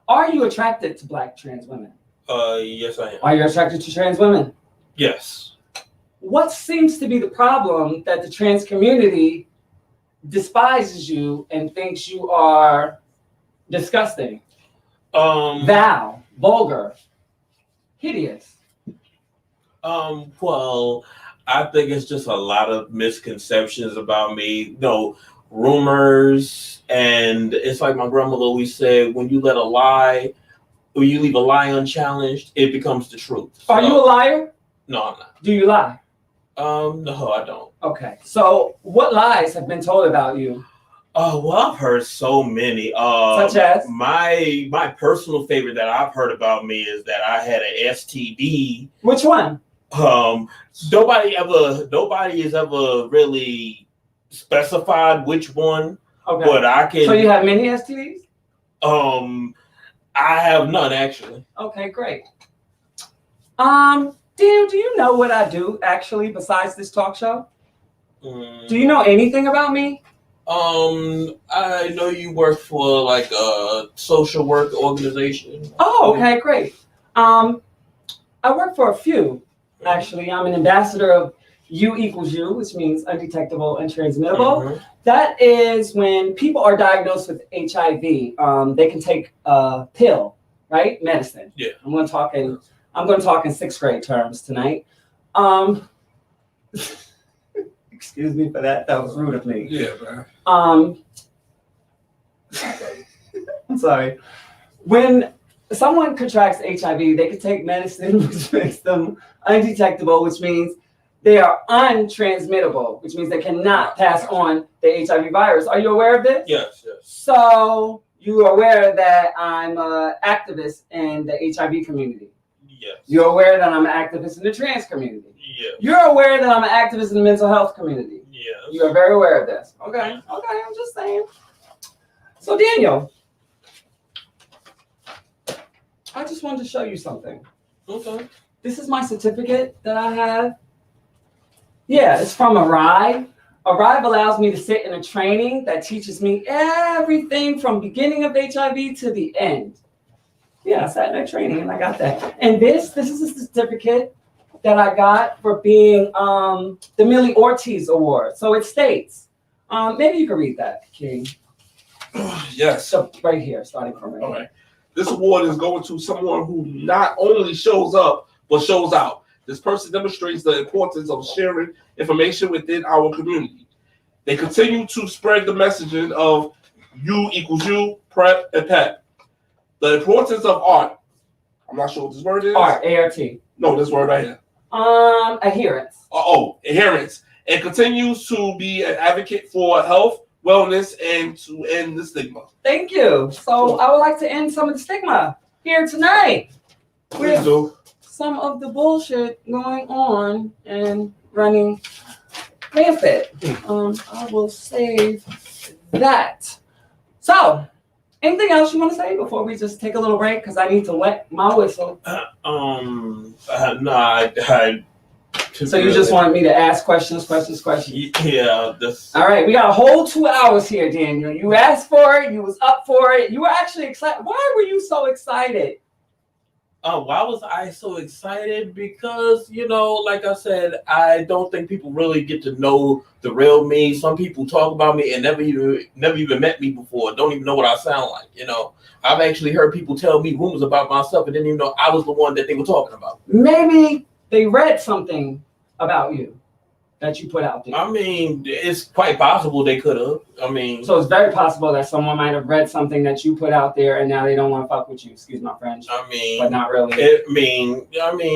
Are you attracted to Black trans women? Yes, I am. Are you attracted to trans women? Yes. What seems to be the problem that the trans community despises you and thinks you are disgusting, vile, vulgar, hideous? Well, I think it's just a lot of misconceptions about me. Rumors, and it's like my grandmother always said, when you leave a lie unchallenged, it becomes the truth. Are you a liar? No, I'm not. Do you lie? No, I don't. Okay. So what lies have been told about you? Well, I've heard so many. Such as? My personal favorite that I've heard about me is that I had an STD. Which one? Nobody has ever really specified which one, Okay. but I can. So you have many STDs? I have none actually. Okay, great. Daniel, do you know what I do actually besides this talk show? Do you know anything about me? I know you work for like a social work organization. Oh, okay, great. I work for a few, actually. I'm an ambassador of U equals U, which means undetectable and transmittable. Mhm. That is when people are diagnosed with HIV. They can take a pill, right? Medicine. Yeah. I'm going to talk in 6th grade terms tonight. Excuse me for that. That was rude of me. Yeah, man. I'm sorry. When someone contracts HIV, they can take medicine, which makes them undetectable, which means they are untransmittable, which means they cannot pass on the HIV virus. Are you aware of this? Yes. So you are aware that I'm an activist in the HIV community. Yes. You're aware that I'm an activist in the trans community. Yes. You're aware that I'm an activist in the mental health community. Yes. You are very aware of this. Okay, I'm just saying. So Daniel, I just wanted to show you something. Okay. This is my certificate that I have. Yeah, it's from Arrive. Arrive allows me to sit in a training that teaches me everything from beginning of HIV to the end. Yeah, I sat in that training and I got that. And this is a certificate that I got for being the Millie Ortiz Award. So it states, maybe you can read that, King. Yes. So right here, starting from right All here. right. This award is going to someone who not only shows up, but shows out. This person demonstrates the importance of sharing information within our community. They continue to spread the messaging of U equals U, PrEP, and PEP. The importance of art. I'm not sure what this word is. Art, A-R-T. No, this word right here. Adherence. Adherence. And continues to be an advocate for health, wellness, and to end the stigma. Thank you. So I would like to end some of the stigma here tonight. Please do. Some of the bullshit going on and running rampant. I will save that. So, anything else you want to say before we just take a little break? Because I need to wet my whistle. No, I So you just wanted me to ask questions? Yeah. All right, we got a whole 2 hours here, Daniel. You asked for it. You was up for it. You were actually excited. Why were you so excited? Why was I so excited? Because, like I said, I don't think people really get to know the real me. Some people talk about me and never even met me before. Don't even know what I sound like. I've actually heard people tell me rumors about myself and didn't even know I was the one that they were talking about. Maybe they read something about you that you put out there. I mean, it's quite possible they could have. So it's very possible that someone might have read something that you put out there and now they don't want to fuck with you. Excuse my French. But not really.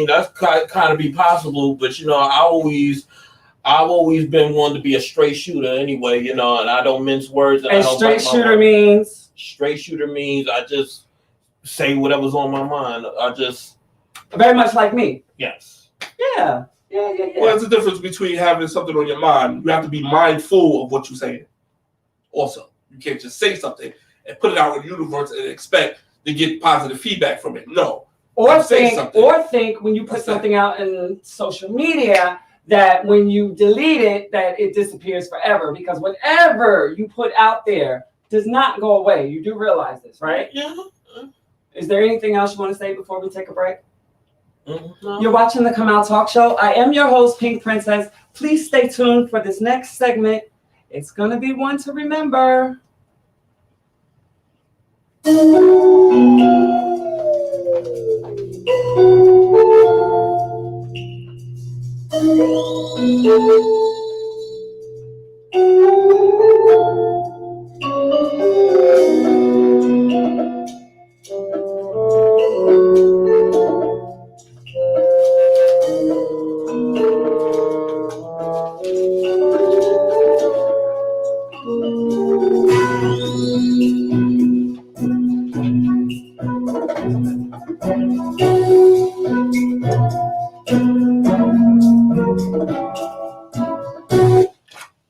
That's kind of be possible. But I've always been one to be a straight shooter anyway. And I don't mince words. And straight shooter means? Straight shooter means I just say whatever's on my mind. I just very much like me. Yes. Yeah. Well, there's a difference between having something on your mind. You have to be mindful of what you're saying. Also, you can't just say something and put it out in the universe and expect to get positive feedback from it. No. Or think when you put something out in social media that when you delete it, that it disappears forever. Because whatever you put out there does not go away. You do realize this, right? Yeah. Is there anything else you want to say before we take a break? No. You're watching the Come Out Talk Show. I am your host, Pink Princess. Please stay tuned for this next segment. It's going to be one to remember.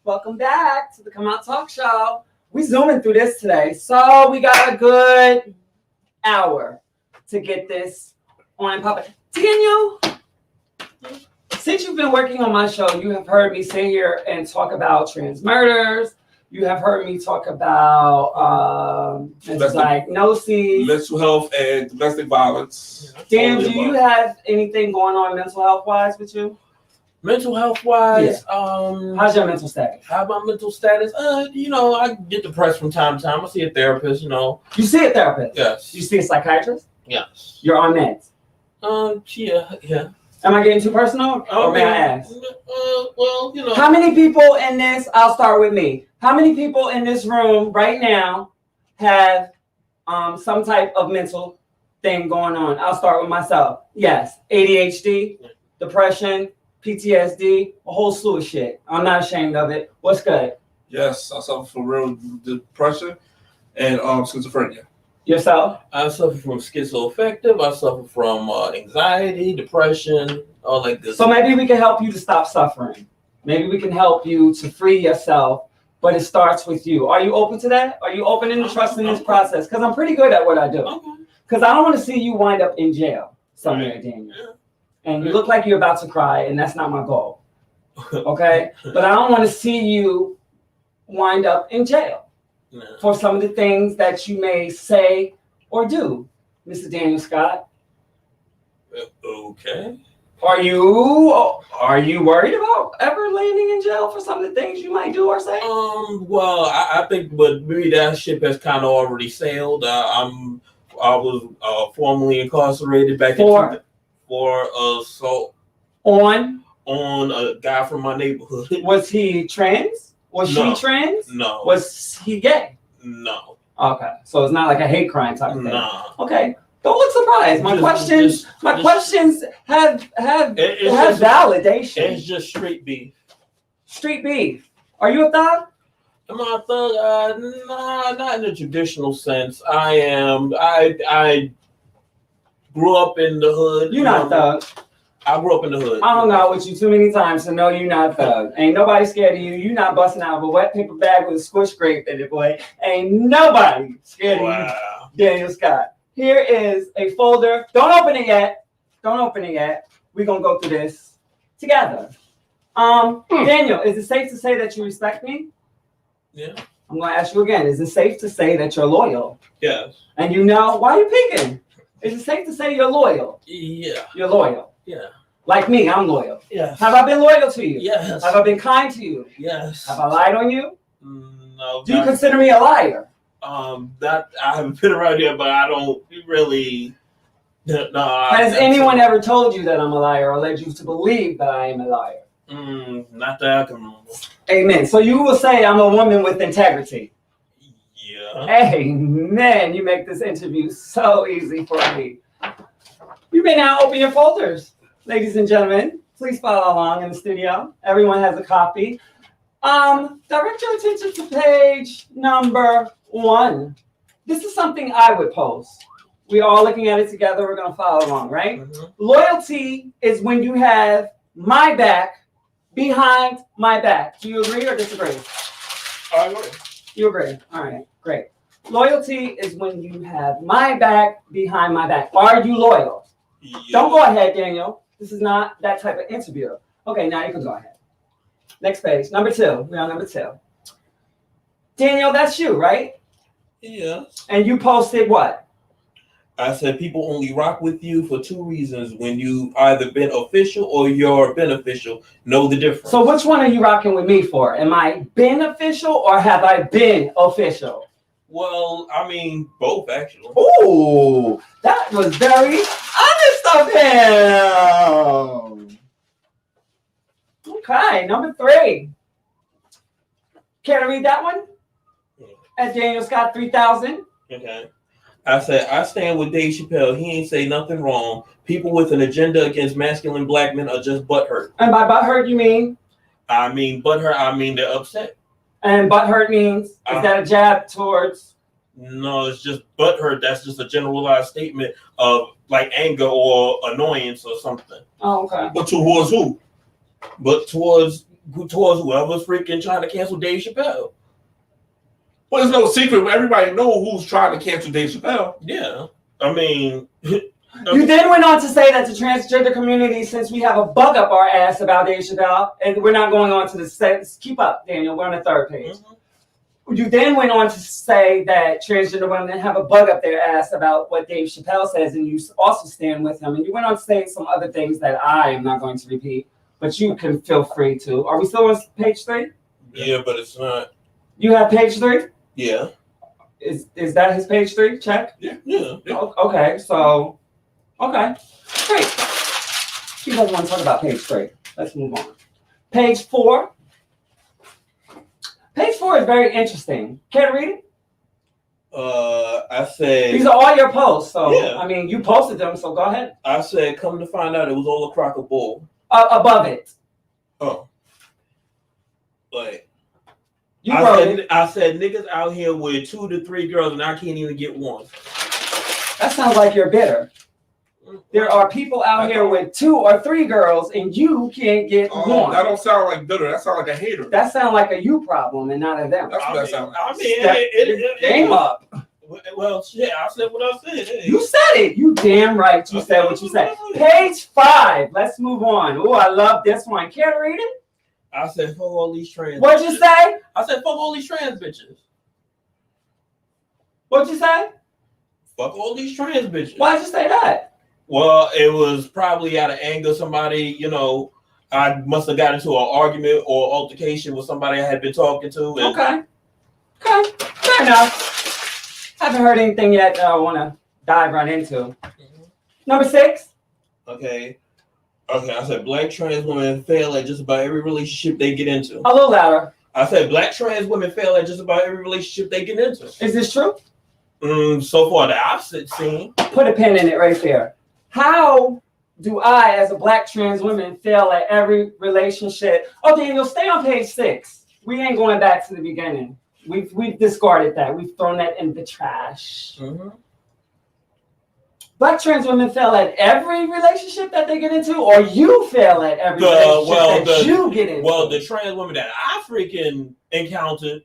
Welcome back. the Come Out Talk Show. We zooming through this today. So we got a good hour to get this on public. Daniel, since you've been working on my show, you have heard me sit here and talk about trans murders. You have heard me talk about diagnoses, mental health, and domestic violence. Dan, do you have anything going on mental health wise with you? Mental health wise, how's your mental status? How about mental status? You know, I get depressed from time to time. I see a therapist, you know. You see a therapist? Yes. You see a psychiatrist? Yes. You're on meds? Yeah. Am I getting too personal? Or may I ask? Well, you know. How many people in this, I'll start with me. How many people in this room right now have some type of mental thing going on? I'll start with myself. Yes, ADHD, depression, PTSD, a whole slew of shit. I'm not ashamed of it. What's good? Yes, I suffer from real depression and schizophrenia. Yourself? I suffer from schizoaffective. I suffer from anxiety, depression, all that good So stuff. maybe we can help you to stop suffering. Maybe we can help you to free yourself, but it starts with you. Are you open to that? Are you open and trusting this process? Because I'm pretty good at what I do. Because I don't want to see you wind up in jail somewhere, Daniel. And you look like you're about to cry, and that's not my goal. Okay? But I don't want to see you wind up in jail for some of the things that you may say or do, Mr. Daniel Scott. Okay. Are you worried about ever landing in jail for some of the things you might do or say? Well, I think, but maybe that ship has kind of already sailed. I was formerly incarcerated back for assault on a guy from my neighborhood. Was he trans? Was she trans? No. Was he gay? No. Okay, so it's not like a hate crime type of thing. Nah. Okay, don't look surprised. My questions have validation. It's just straight beef. Street beef. Are you a thug? Am I a thug? Nah, not in the traditional sense. I am. I grew up in the hood. You're not a thug. I grew up in the hood. I hung out with you too many times to know you're not a thug. Ain't nobody scared of you. You not busting out of a wet paper bag with a squish grape in it, boy. Ain't nobody scared of you, Daniel Scott. Here is a folder. Don't open it yet. Don't open it yet. We're going to go through this together. Daniel, is it safe to say that you respect me? Yeah. I'm going to ask you again. Is it safe to say that you're loyal? Yes. And you know, why are you peeking? Is it safe to say you're loyal? Yeah. You're loyal. Yeah. Like me, I'm loyal. Yes. Have I been loyal to you? Yes. Have I been kind to you? Yes. Have I lied on you? No. Do you consider me a liar? That I haven't been around here, but I don't really. No. Has anyone ever told you that I'm a liar or led you to believe that I am a liar? Not that I can remember. Amen. So you will say I'm a woman with integrity. Yeah. Amen. You make this interview so easy for me. You may now open your folders, ladies and gentlemen. Please follow along in the studio. Everyone has a copy. Direct your attention to page number 1. This is something I would post. We're all looking at it together. We're going to follow along, right? Mm-hmm. Loyalty is when you have my back behind my back. Do you agree or disagree? I agree. You agree. All right, great. Loyalty is when you have my back behind my back. Are you loyal? Yeah. Don't go ahead, Daniel. This is not that type of interview. Okay, now you can go ahead. Next page, number 2. We're on number 2. Daniel, that's you, right? Yes. And you posted what? I said people only rock with you for 2 reasons. When you either been official or you're beneficial, know the difference. So which one are you rocking with me for? Am I beneficial or have I been official? Well, I mean, both actually. Ooh, that was very honest of him. Okay, number 3. Can I read that one? At Daniel Scott 3000. Okay. I said, I stand with Dave Chappelle. He ain't say nothing wrong. People with an agenda against masculine black men are just butthurt. And by butthurt, you mean? I mean butthurt, I mean they're upset. And butthurt means, is that a jab towards? No, it's just butthurt. That's just a generalized statement of like anger or annoyance or something. Oh, okay. But towards who? But towards whoever's freaking trying to cancel Dave Chappelle. Well, it's no secret. Everybody know who's trying to cancel Dave Chappelle. Yeah. I mean, You then went on to say that the transgender community, since we have a bug up our ass about Dave Chappelle, and we're not going on to the keep up, Daniel. We're on the third page. You then went on to say that transgender women have a bug up their ass about what Dave Chappelle says, and you also stand with him. And you went on to say some other things that I am not going to repeat, but you can feel free to. Are we still on page 3? yeah, but it's not. You have page 3? Yeah. Is that his page 3? Check. Yeah. Okay, so okay, great. He doesn't want to talk about page 3. Let's move on. Page 4. Page 4 is very interesting. Care to read it? I said. These are all your posts, so Yeah. I mean, you posted them, so go ahead. I said, come to find out, it was all a crock of bull. Above it, Oh. Like. you wrote it. I said niggas out here with 2 to 3 girls and I can't even get one. That sounds like you're bitter. There are people out here with 2 or 3 girls, and you can't get one. That don't sound like bitter. That sound like a hater. That sounds like a you problem and not a them. That's what that sounds like. I mean, Step it game up. Well, shit, I said what I said. Hey. You said it. You damn right. You said what you said. Page 5. Let's move on. Oh, I love this one. Care to read it? I said, fuck all these trans What'd you bitches. say? I said, fuck all these trans bitches. What'd you say? Fuck all these trans bitches. Why'd you say that? Well, it was probably out of anger. Somebody, I must have got into an argument or altercation with somebody I had been talking to. And Okay. Fair enough. Haven't heard anything yet that I want to dive right into. Number 6. Okay, I said black trans women fail at just about every relationship they get into. A little louder. I said black trans women fail at just about every relationship they get into. Is this true? So far that I've seen. Put a pin in it right there. How do I, as a black trans woman, fail at every relationship? Okay, and you'll stay on page 6. We ain't going back to the beginning. We've discarded that. We've thrown that in the trash. Mm-hmm. Black trans women fail at every relationship that they get into, or you fail at every relationship you get into? Well, the trans women that I freaking encountered,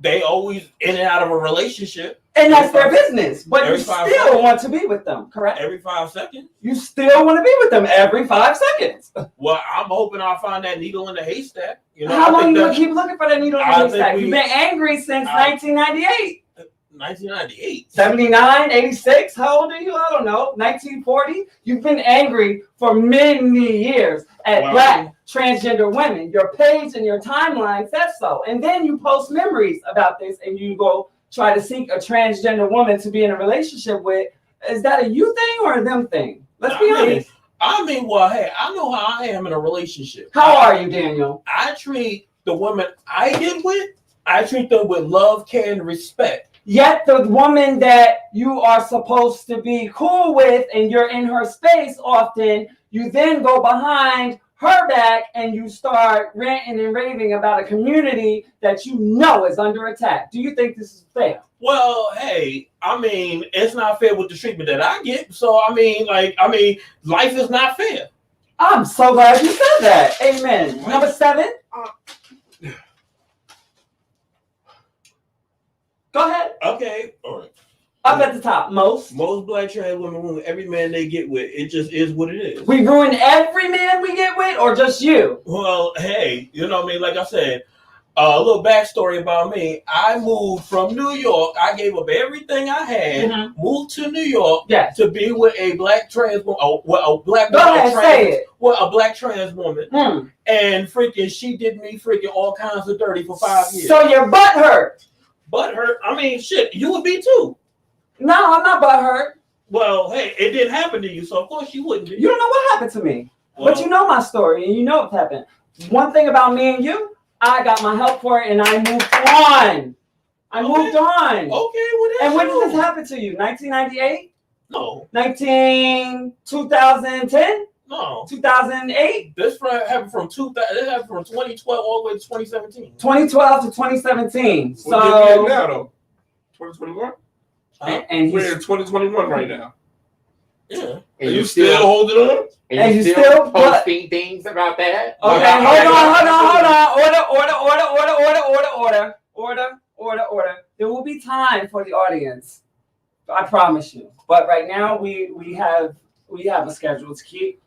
they always in and out of a relationship. And that's their business. But you every 5 still seconds. want to be with them, correct? Every 5 seconds. You still want to be with them every 5 seconds. Well, I'm hoping I'll find that needle in the haystack. How long you going to keep looking for that needle in the I haystack? think You've been angry since 1998. 1998. 79, 86, how old are you? I don't know. 1940? You've been angry for many years at Wow. black transgender women. Your page and your timeline says so. And then you post memories about this and you go try to seek a transgender woman to be in a relationship with. Is that a you thing or a them thing? Let's be honest. Well, hey, I know how I am in a relationship. How are you, Daniel? I treat the women I get with, I treat them with love, care, and respect. Yet the woman that you are supposed to be cool with and you're in her space often, you then go behind her back and you start ranting and raving about a community that you know is under attack. Do you think this is fair? Well, hey, it's not fair with the treatment that I get. So, life is not fair. I'm so glad you said that. Amen. Number 7. Go ahead. Okay, all right. Up at the top. Most black trans women ruin every man they get with. It just is what it is. We ruin every man we get with, or just you? Well, hey, you know what I mean? Like I said, a little backstory about me. I moved from New York. I gave up everything I had, moved to New York to be with a black trans woman, a black trans woman. And freaking, she did me freaking all kinds of dirty for 5 years. So your butt hurt. Butt hurt? Shit, you would be too. No, I'm not butt hurt. Well, hey, it didn't happen to you, so of course you wouldn't be. You don't know what happened to me. Well, but you know my story, and you know what happened. One thing about me and you, I got my help for it, and I moved on. Moved on. Okay, well, and when did this happen to you? 1998? No. 2010? No. 2008? This happened from 2012 all the way to 2017. 2012 to 2017. What year we in now, though? 2021? And we're in 2021 right now. Yeah. And you still holding on? And you still posting things about that? Okay, hold on. Order. There will be time for the audience. I promise you. But right now we have a schedule to keep.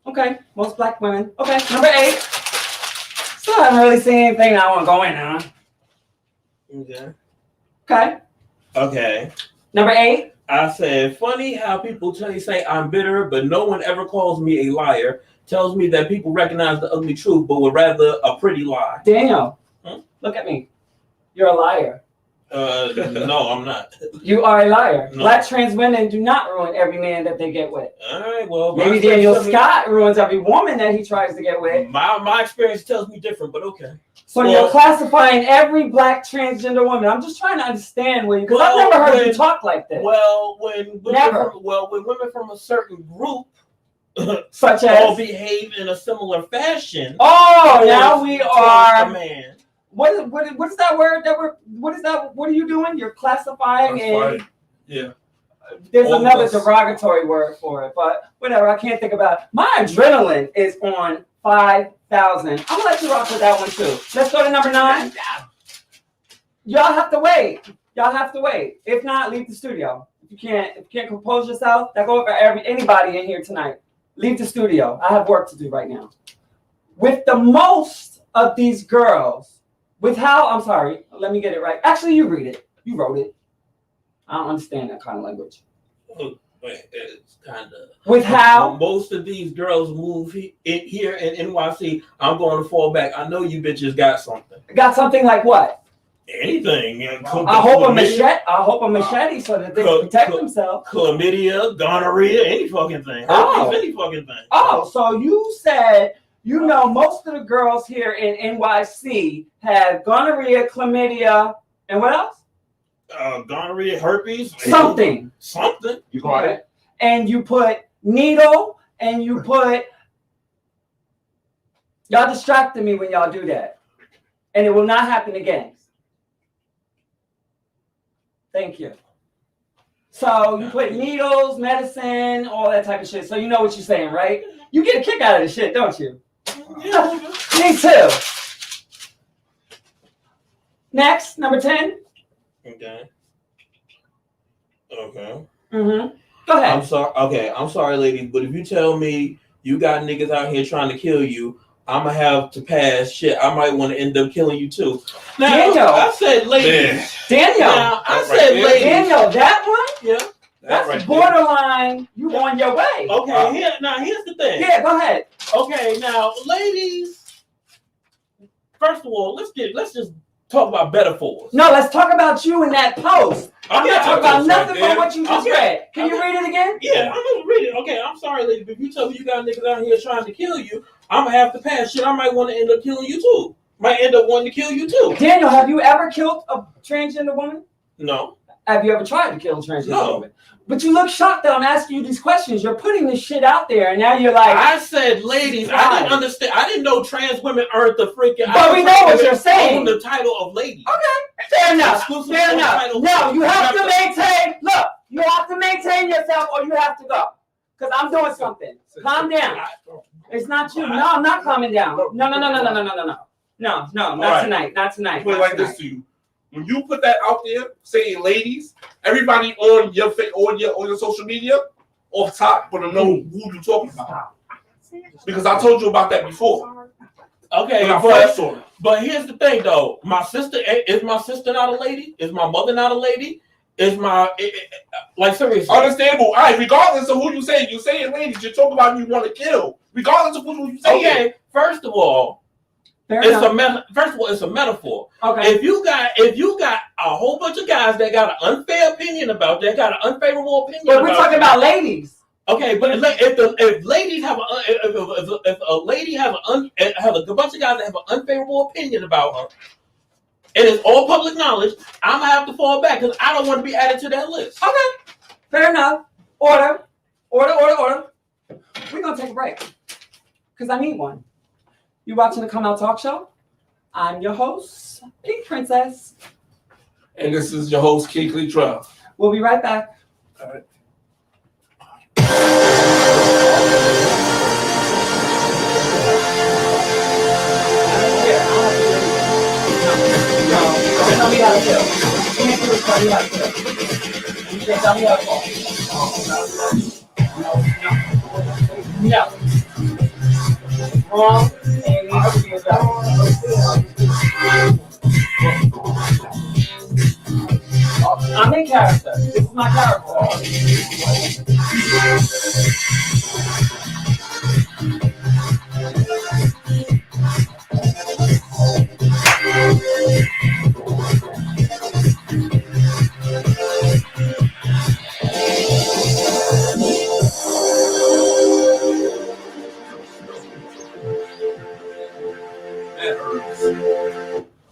Okay, most black women. Okay, number 8. Still haven't really seen anything I want to go in on. Okay. Number 8. I said, funny how people say I'm bitter, but no one ever calls me a liar. Tells me that people recognize the ugly truth, but would rather a pretty lie. Daniel, look at me. You're a liar. No, I'm not. You are a liar. No. Black trans women do not ruin every man that they get with. All right, well, Maybe Daniel Scott ruins every woman that he tries to get with. My experience tells me different, but okay. So you're classifying every black transgender woman. I'm just trying to understand because I've never heard you talk like this. Well, when women from a certain group such as all behave in a similar fashion. Oh, now we are a man. What is that word what is that? What are you doing? You're classifying and yeah. There's another derogatory word for it, but whatever, I can't think about it. My adrenaline is on 5,000. I'm gonna let you rock with that one too. Let's go to number 9. Y'all have to wait. If not, leave the studio. If you can't compose yourself, that go over anybody in here tonight. Leave the studio. I have work to do right now. With the most of these girls, I'm sorry, let me get it right. Actually, you read it. You wrote it. I don't understand that kind of language. It's kind of. With how most of these girls move here in NYC, I'm going to fall back. I know you bitches got something. Got something like what? Anything. I hope a machete so that they can protect themselves. Chlamydia, gonorrhea, any fucking thing. Any fucking thing. Oh, so you said most of the girls here in NYC have gonorrhea, chlamydia, and what else? Gonorrhea, herpes. Something. You got it. And you put needle, and you put. Y'all distracted me when y'all do that, and it will not happen again. Thank you. So you put needles, medicine, all that type of shit. So you know what you're saying, right? You get a kick out of this shit, don't you? Yeah. Me too. Next, number 10. Okay. Mm-hmm. Go ahead. I'm sorry, ladies, but if you tell me you got niggas out here trying to kill you, I'm gonna have to pass. Shit, I might want to end up killing you too. Now, Daniel. I said ladies. Daniel. Now, I said ladies. Daniel, that one? Yeah. That's right borderline. You on your way. Okay. Here's the thing. Yeah, go ahead. Okay, now, ladies. First of all, let's just talk about metaphors. No, let's talk about you in that post. I'm not talking about nothing but what you just read. Can you read it again? Yeah, I'm gonna read it. Okay, I'm sorry, ladies, but if you tell me you got niggas out here trying to kill you, I'm gonna have to pass. Shit, I might want to end up killing you too. Might end up wanting to kill you too. Daniel, have you ever killed a transgender woman? No. Have you ever tried to kill a transgender woman? But you look shocked that I'm asking you these questions. You're putting this shit out there, and now you're like... I said, ladies, I didn't understand. I didn't know trans women earned the freaking... But we know what you're saying. Own the title of lady. Okay, fair enough. Fair enough. No, you have to maintain... Look, you have to maintain yourself or you have to go. Because I'm doing something. Calm down. It's not you. No, I'm not calming down. No, not tonight. Not tonight. Put it like this to you. When you put that out there, saying ladies, everybody on your social media, off top, gonna know who you're talking about. Because I told you about that before. Okay, but here's the thing, though. Is my sister not a lady? Is my mother not a lady? Seriously? Understandable. All right, regardless of who you say ladies. You're talking about you want to kill. Regardless of who you say. Okay, first of all, it's a metaphor. Okay. If you got a whole bunch of guys that got an unfair opinion about that, got an unfavorable opinion. But we're talking about ladies. Okay, but if ladies have if a lady has a bunch of guys that have an unfavorable opinion about her, and it's all public knowledge, I'm gonna have to fall back because I don't want to be added to that list. Okay, fair enough. Order. We're gonna take a break because I need one. You watching the Come Out Talk Show? I'm your host, Pink Princess. And this is your host, Clee Trell. We'll be right back. All right. can't tell me how to fall. No. Wrong. And it needs to be adjusted. I'm in character. This is my character.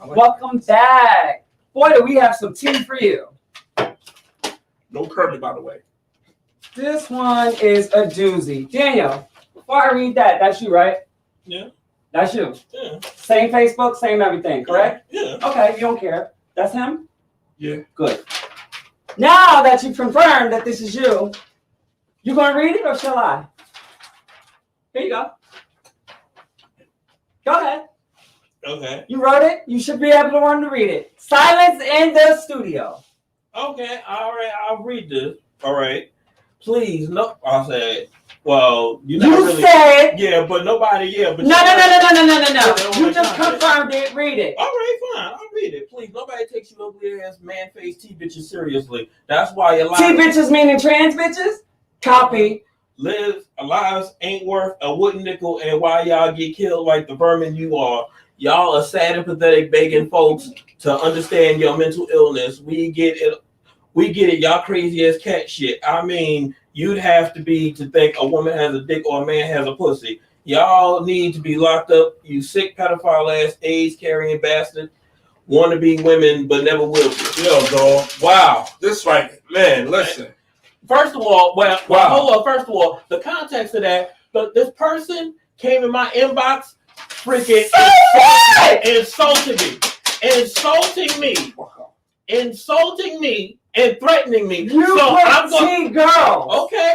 Welcome back. Boy, do we have some tea for you. No Kirby, by the way. This one is a doozy. Daniel, before I read that, that's you, right? Yeah. That's you. Yeah. Same Facebook, same everything, correct? Yeah. Okay, you don't care. That's him? Yeah. Good. Now that you've confirmed that this is you, you going to read it or shall I? Here you go. Go ahead. Okay. You wrote it. You should be able to learn to read it. Silence in the studio. Okay. All right. I'll read this. All right. Please, no. I said, well, you really, said. Yeah, but nobody. Yeah, but No. You just confirmed it. Read it. All right, fine. I'll read it. Please, nobody takes you ugly ass man face T bitches seriously. That's why your lives. T bitches meaning trans bitches. Copy. Lives ain't worth a wooden nickel, and why y'all get killed like the vermin you are. Y'all are sad and pathetic, begging folks to understand your mental illness. We get it. Y'all crazy as cat shit. I mean, you'd have to be to think a woman has a dick or a man has a pussy. Y'all need to be locked up. You sick pedophile ass AIDS carrying bastard. Want to be women but never will be. Yo, dog. Wow. This right, man. Listen. First of all, hold on. First of all, the context of that, this person came in my inbox, freaking insulting me, and threatening me. I'm T girls. Okay.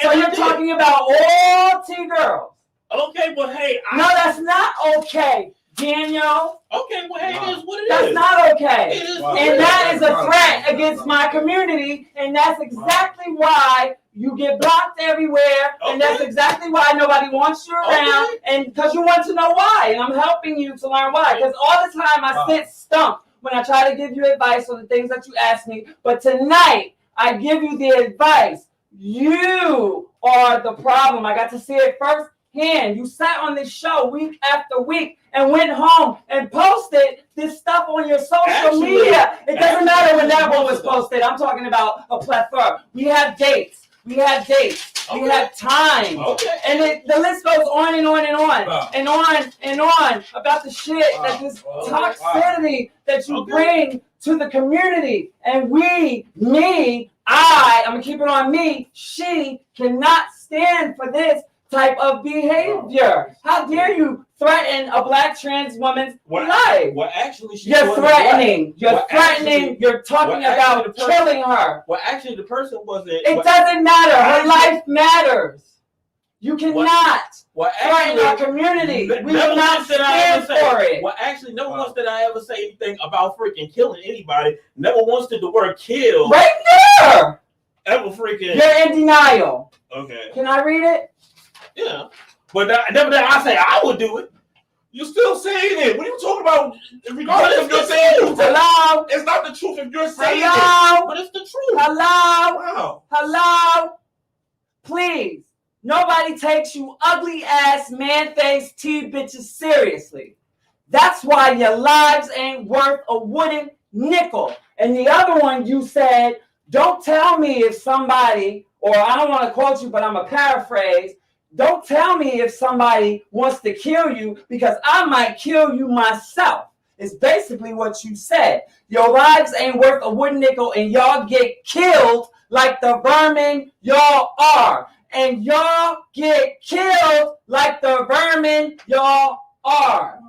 So you're talking about all T girls. Okay, but hey, no, that's not okay, Daniel. Okay, well, hey, it is what it is. That's not okay. It is, and that is a threat against my community, and that's exactly why you get blocked everywhere, and that's exactly why nobody wants you around, and because you want to know why, and I'm helping you to learn why. Because all the time I sit stumped when I try to give you advice on the things that you ask me, but tonight I give you the advice. You are the problem. I got to see it firsthand. You sat on this show week after week and went home and posted this stuff on your social media. It doesn't matter when that one was posted. I'm talking about a plethora. We have dates. We have time. And the list goes on and on and on and on and on about the shit that this toxicity that you bring to the community. And I'm going to keep it on me, she cannot stand for this type of behavior. How dare you threaten a black trans woman's life? Well, actually, you're threatening. You're threatening. You're talking about killing her. Well, actually, the person wasn't. It doesn't matter. Her life matters. You cannot threaten our community. We will not stand for it. Well, actually, never once did I ever say anything about freaking killing anybody. Never once did the word kill. Right there. Ever freaking. You're in denial. Okay. Can I read it? Yeah, but never did I say I would do it. You're still saying it. What are you talking about? Regardless if you're saying it, hello, it's not the truth if you're saying it. But it's the truth. Hello, wow. Hello, please. Nobody takes you ugly ass man face T bitches seriously. That's why your lives ain't worth a wooden nickel. And the other one you said, don't tell me if somebody. Or I don't want to quote you, but I'm a paraphrase. Don't tell me if somebody wants to kill you because I might kill you myself. It's basically what you said. Your lives ain't worth a wooden nickel and y'all get killed like the vermin y'all are. And y'all get killed like the vermin y'all are.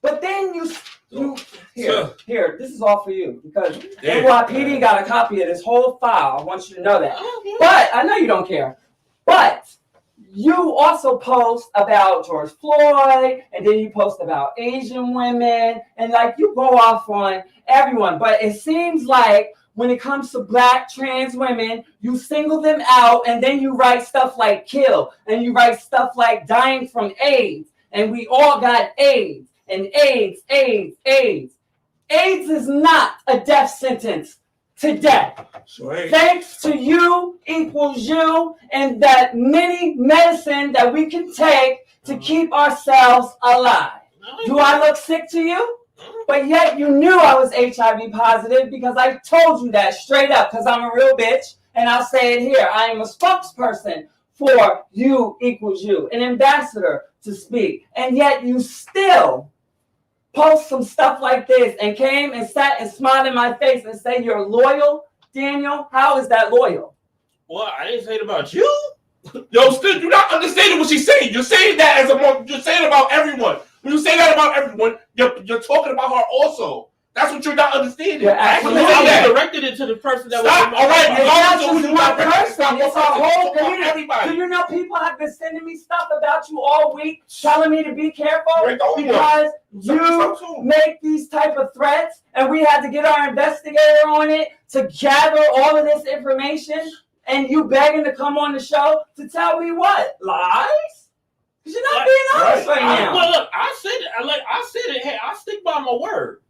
But then you here, this is all for you because NYPD got a copy of this whole file. I want you to know that. But I know you don't care. But you also post about George Floyd, and then you post about Asian women, and like you go off on everyone. But it seems like when it comes to Black trans women, you single them out and then you write stuff like kill and you write stuff like dying from AIDS. And we all got AIDS and AIDS. AIDS is not a death sentence today. Sure. Thanks to you equals you and that many medicine that we can take to keep ourselves alive. Do I look sick to you? But yet you knew I was HIV positive because I told you that straight up because I'm a real bitch. And I'll say it here. I am a spokesperson for you equals you, an ambassador to speak. And yet you still post some stuff like this and came and sat and smiled in my face and say you're loyal, Daniel. How is that loyal? Well, I didn't say it about you. Yo, still, you're not understanding what she's saying. You're saying that as you're saying about everyone. When you say that about everyone, you're talking about her also. That's what you're not understanding. Actually, I directed it to the person that Stop. was. All right, It's not just one person. person. It's a whole community. Everybody. Do you know people have been sending me stuff about you all week, telling me to be careful because you make these type of threats, and we had to get our investigator on it to gather all of this information, and you begging to come on the show to tell me what? Lies? Because you're not being honest right now. Well, look, I said it. Hey, I stick by my word.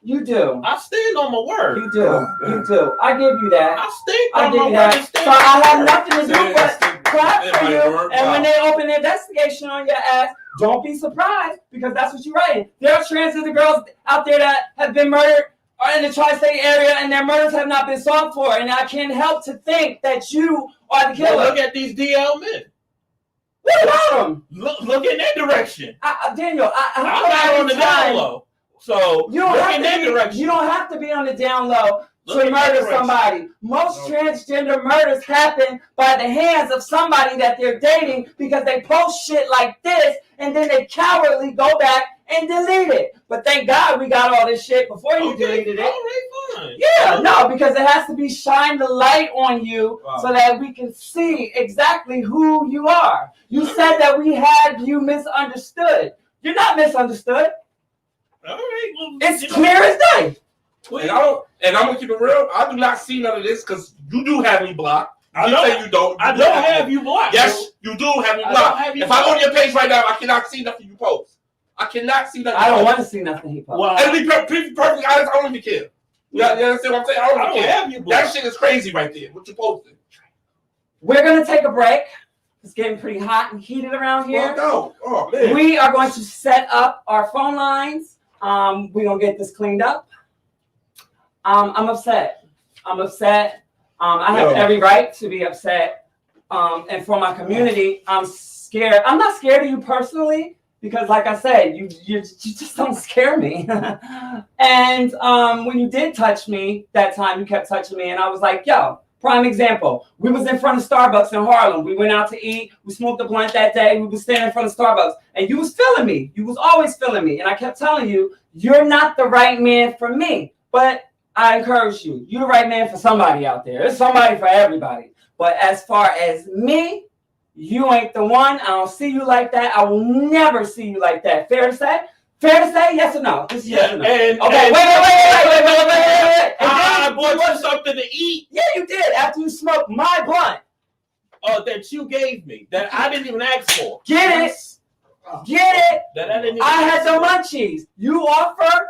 You do. I stand on my word. You do. You do. I give you that. I stick I on give my you word. that. So I have nothing to do but clap for you. word. And when they open the investigation on your ass, don't be surprised because that's what you're writing. There are transgender girls out there that have been murdered in the tri-state area and their murders have not been solved for. And I can't help to think that you are the killer. Well, look at these DL men. What about them? Look in that direction. Daniel, I'm not on the down low. So you don't look have in to that be, direction. you don't have to be on the down low Look to in that murder direction. somebody. Most transgender murders happen by the hands of somebody that they're dating because they post shit like this and then they cowardly go back and delete it. But thank God we got all this shit before you deleted it. All right, fine. Yeah, no, because it has to be shine the light on you so that we can see exactly who you are. You said that we had you misunderstood. You're not misunderstood. All right, well, It's clear as day. And I'm gonna keep it real. I do not see none of this because you do have me blocked. I know. Say you don't. I don't have you blocked. Yes, you do have me I blocked. don't have you If I go blocked. on your page right now, I cannot see nothing you post. I cannot see nothing. I don't want to see nothing he posts. Well, And to be perfectly honest, I don't even care. You understand what I'm saying? I don't even care. have you blocked. That shit is crazy right there. What you posting? We're going to take a break. It's getting pretty hot and heated around here. Well, no. Oh man. We are going to set up our phone lines. We're going to get this cleaned up. I'm upset. I have every right to be upset. And for my community, I'm scared. I'm not scared of you personally because, like I said, you just don't scare me. And when you did touch me that time, you kept touching me, and I was like, yo. Prime example, we was in front of Starbucks in Harlem. We went out to eat. We smoked a blunt that day. We was standing in front of Starbucks. And you was feeling me. You was always feeling me. And I kept telling you, you're not the right man for me. But I encourage you. You're the right man for somebody out there. There's somebody for everybody. But as far as me, you ain't the one. I don't see you like that. I will never see you like that. Fair to say? Fair to say? Yes or no? This is yes or no. Okay, wait. I bought you something to eat. Yeah, you did. After you smoked my blunt. That you gave me. That I didn't even ask for. Get it? That I didn't even I had ask the for. munchies. You offered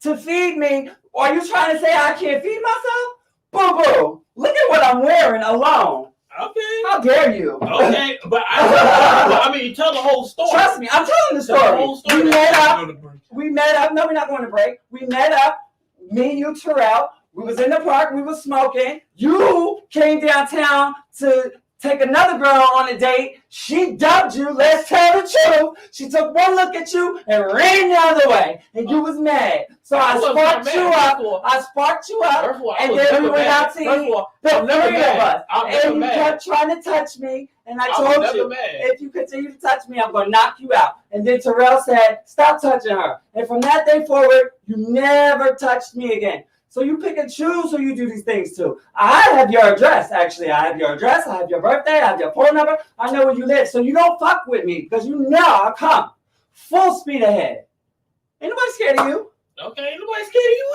to feed me. Are you trying to say I can't feed myself? Boo-boo. Look at what I'm wearing alone. Okay. How dare you? Okay, but I mean, tell the whole story. Trust me, I'm telling the Tell the whole story. story. We met up. No, we're not going to break. We met up. Me, you, Trell. We was in the park. We was smoking. You came downtown to take another girl on a date. She dubbed you. Let's tell the truth. She took one look at you and ran the other way. And you was mad. So I sparked you up. And then we went out to eat. The three of us. And you kept trying to touch me. And I told you, if you continue to touch me, I'm going to knock you out. And then Terrell said, stop touching her. And from that day forward, you never touched me again. So you pick and choose who you do these things to. I have your address, actually. I have your address. I have your birthday. I have your phone number. I know where you live. So you don't fuck with me because you know I'll come full speed ahead. Ain't nobody scared of you. Okay, ain't nobody scared of you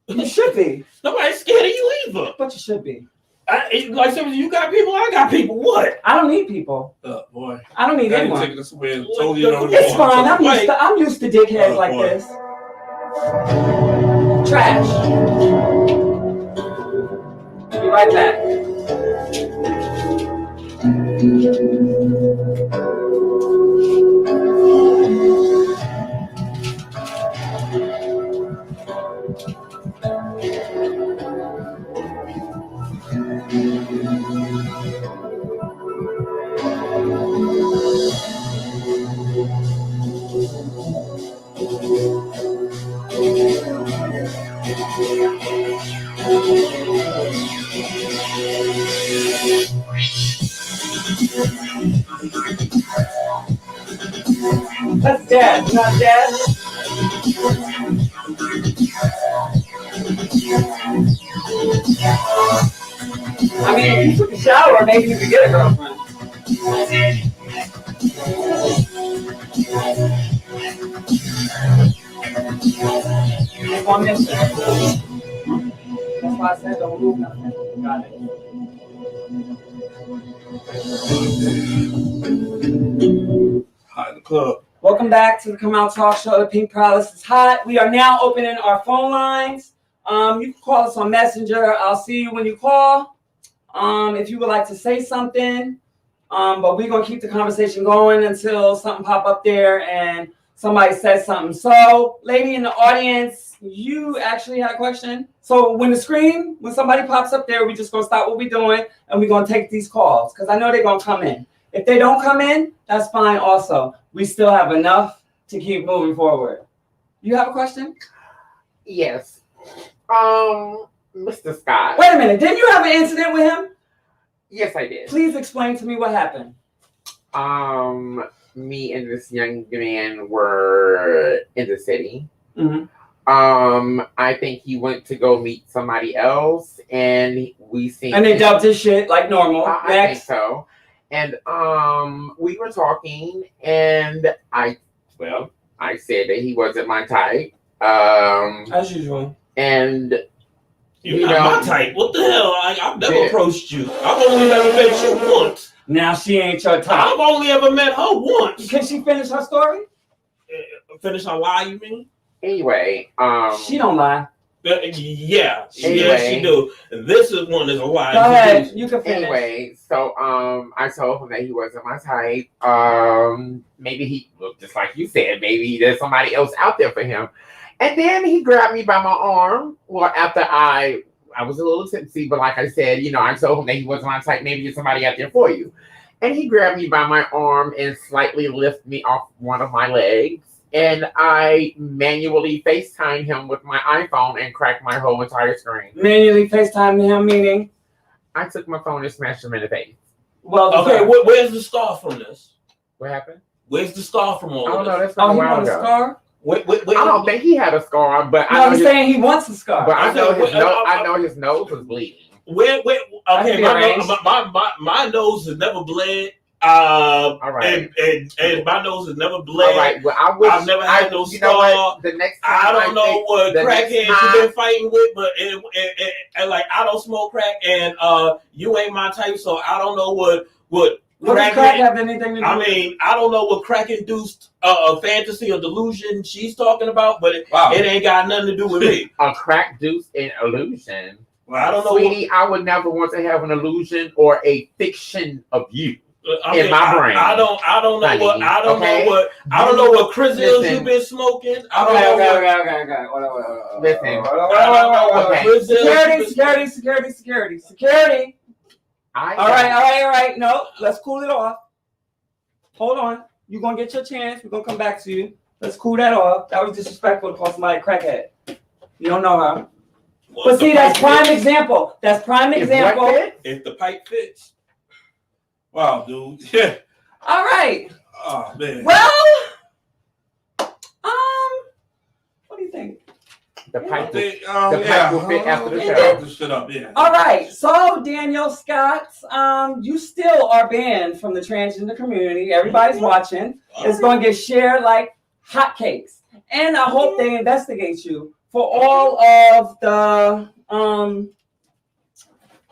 either. You should be. Nobody's scared of you either. But you should be. Like seriously, you got people, I got people. What? I don't need people. Oh boy. I don't need Now you're anyone. taking us away and told you know It's fine. I'm used to dickheads like boy. this. Trash. Be right back. That's Dad. Not Dad. I mean, if you took a shower, maybe you could get a girlfriend. One minute. That's why I said don't move nothing. Got it. Hot in the club. Welcome back to the Come Out Talk Show. The Pink Palace is hot. We are now opening our phone lines. You can call us on Messenger. I'll see you when you call. If you would like to say something. But we're going to keep the conversation going until something pop up there and somebody says something. So, lady in the audience, you actually had a question. So when somebody pops up there, we're just going to stop what we're doing and we're going to take these calls because I know they're going to come in. If they don't come in, that's fine also. We still have enough to keep moving forward. You have a question? Yes. Mr. Scott. Wait a minute. Didn't you have an incident with him? Yes, I did. Please explain to me what happened. Me and this young man were in the city. Mm-hmm. I think he went to go meet somebody else, and we seen. And they dubbed his shit like normal. I think so. And we were talking, and I said that he wasn't my type. As usual. And You're not my type. What the hell? I've never approached you. I've only ever met you once. Now she ain't your type. I've only ever met her once. Can she finish her story? Finish her lie, you mean? Anyway, she don't lie. Yeah, anyway, she do. This is one that's a lie. Go ahead, you can finish. Anyway, so I told him that he wasn't my type. Maybe he looked just like you said. Maybe there's somebody else out there for him. And then he grabbed me by my arm. Well, after I was a little tipsy, but like I said, I told him that he wasn't my type. Maybe there's somebody out there for you. And he grabbed me by my arm and slightly lifted me off one of my legs. And I manually FaceTimed him with my iPhone and cracked my whole entire screen. Manually FaceTimed him, meaning? I took my phone and smashed him in the face. Well, okay, where's the scar from this? What happened? Where's the scar from all I don't of know. this? That's from a while ago. Scar? Wait, I don't think he had a scar, but no, I'm saying he wants a scar. But I know his nose was bleeding. Okay, my nose has never bled. All right. And my nose has never bled. All right. Well, I've never had no scar. The next time I don't know what crackheads you've been fighting with, but and like I don't smoke crack, and you ain't my type, so I don't know what does crack have anything to do? I mean, I don't know what crack-induced fantasy or delusion she's talking about, but it ain't got nothing to do with me. A crack-induced illusion. Well, I don't know, sweetie. I would never want to have an illusion or a fiction of you. In my brain. I don't know honey, what I don't know what Christoffer you've been smoking. I don't know Security. All right. No, let's cool it off. Hold on. You're gonna get your chance. We're gonna come back to you. Let's cool that off. That was disrespectful to call somebody a crackhead. You don't know how. But see, that's prime example. That's prime example. If the pipe fits. Wow, dude. Yeah. All right. Oh man. Well, what do you think? The pipe will fit after the show. Shut up, yeah. All right. So Daniel Scott, you still are banned from the transgender community. Everybody's watching. It's going to get shared like hotcakes. And I hope they investigate you for all of the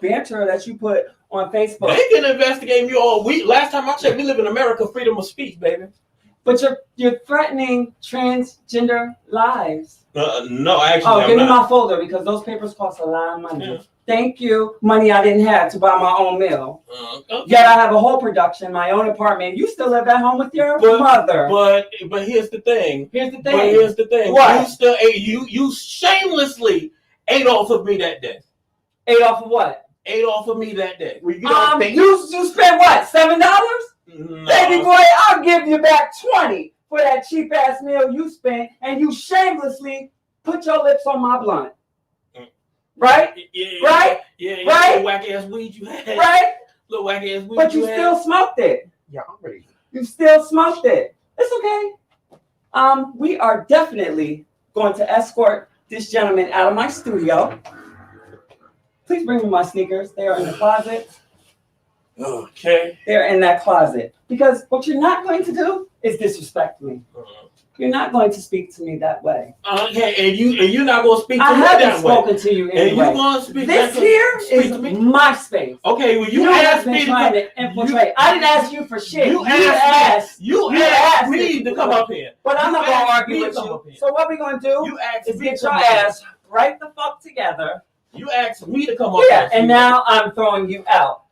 banter that you put on Facebook. They can investigate me all week. Last time I checked, we live in America, freedom of speech, baby. But you're threatening transgender lives. No, actually, Oh, I'm give me not. my folder because those papers cost a lot of money. Yeah. Thank you. Money I didn't have to buy my own meal. Okay. Yet I have a whole production, my own apartment. You still live at home with your mother. But here's the thing. What? You still you shamelessly ate off of me that day. Ate off of what? Ate off of me that day. Well, you don't think You spent what? $7? No. Baby boy, I'll give you back 20 for that cheap ass meal you spent, and you shamelessly put your lips on my blunt. Right? Yeah, Right? Yeah, Right? Little whack ass weed you had. Right? Little whack ass weed But you had. still smoked it. Yeah, I'm ready. You still smoked it. It's okay. We are definitely going to escort this gentleman out of my studio. Please bring me my sneakers. They are in the closet. Okay. They're in that closet. Because what you're not going to do is disrespect me. You're not going to speak to me that way. Okay, and you're not gonna speak to I me haven't that way. spoken to you And anyway. you gonna speak This that here speak is to me? my space. Okay, well you You have asked been me trying to to infiltrate. I didn't ask you for shit. You asked me to come up here. But I'm not You gonna asked argue me to with come you. up here. So what we gonna do You asked is me get to your come up here. ass right the fuck together. You asked me to come up Yeah, here. and now I'm throwing you out.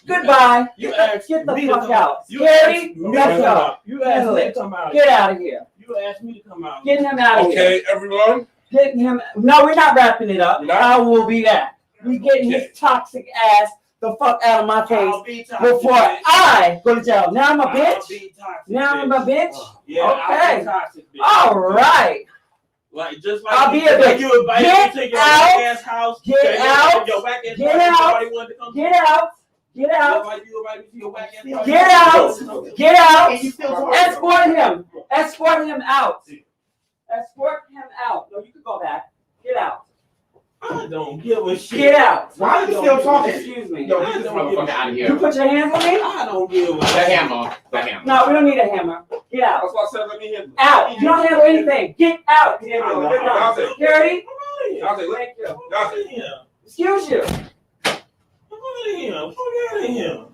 Goodbye. You asked Get the me to fuck come out. You Scary, asked me to let's come go. out. You asked me to come out. Get out of here. You asked me to come out. Get him out of here. Okay, everyone. Getting him. No, we're not wrapping it up. You're not? I will be back. We getting Okay. his toxic ass the fuck out of my face I'll be toxic, before bitch. I go to jail. Now I'm a I'll bitch. be toxic, Now I'm a bitch. Yeah, I'll Okay. be toxic, bitch. All right. Like just like I'll be a like bitch. you invited Get me to your out. whack ass house. Get that out. Your whack ass Get out. Somebody wanted to come. Get out. Get out. Like you invited me to your whack ass house. Get out. Get out. And you still Escort him. Escort him out. Escort him out. No, you can go back. Get out. I don't give a shit. Get out. Why are you still talking? Excuse me. Yo, get this motherfucker out of You here. put your hands on me? I don't give a The shit. hammer. The hammer. No, we don't need a hammer. Get out. That's why I said let me hit. Out. You don't handle anything. Get out. You're done. Y'all Security. Y'all say, Thank you. y'all say, Yeah. Excuse you. Come out of here. Fuck out of here.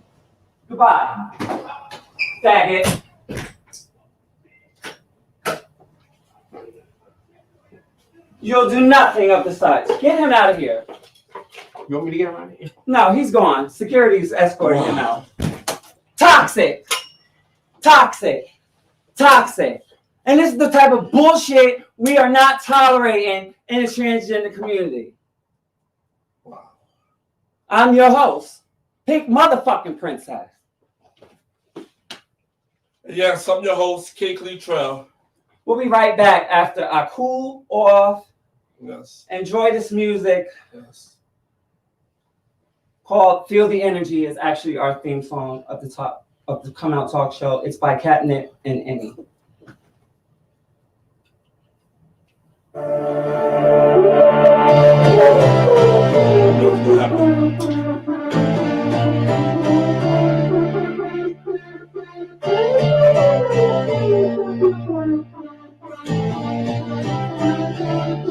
Goodbye. Faggot. You'll do nothing of the such. Get him out of here. You want me to get around here? No, he's gone. Security's escorting him out. Toxic. Toxic. Toxic. And this is the type of bullshit we are not tolerating in the transgender community. wow. I'm your host, Pink Motherfucking Princess. Yes, I'm your host, Clee Trell. We'll be right back after I cool off, Yes, enjoy this music yes. called Feel the Energy is actually our theme song of the top of the Come Out Talk Show. It's by Katnip and Emmi. What happened?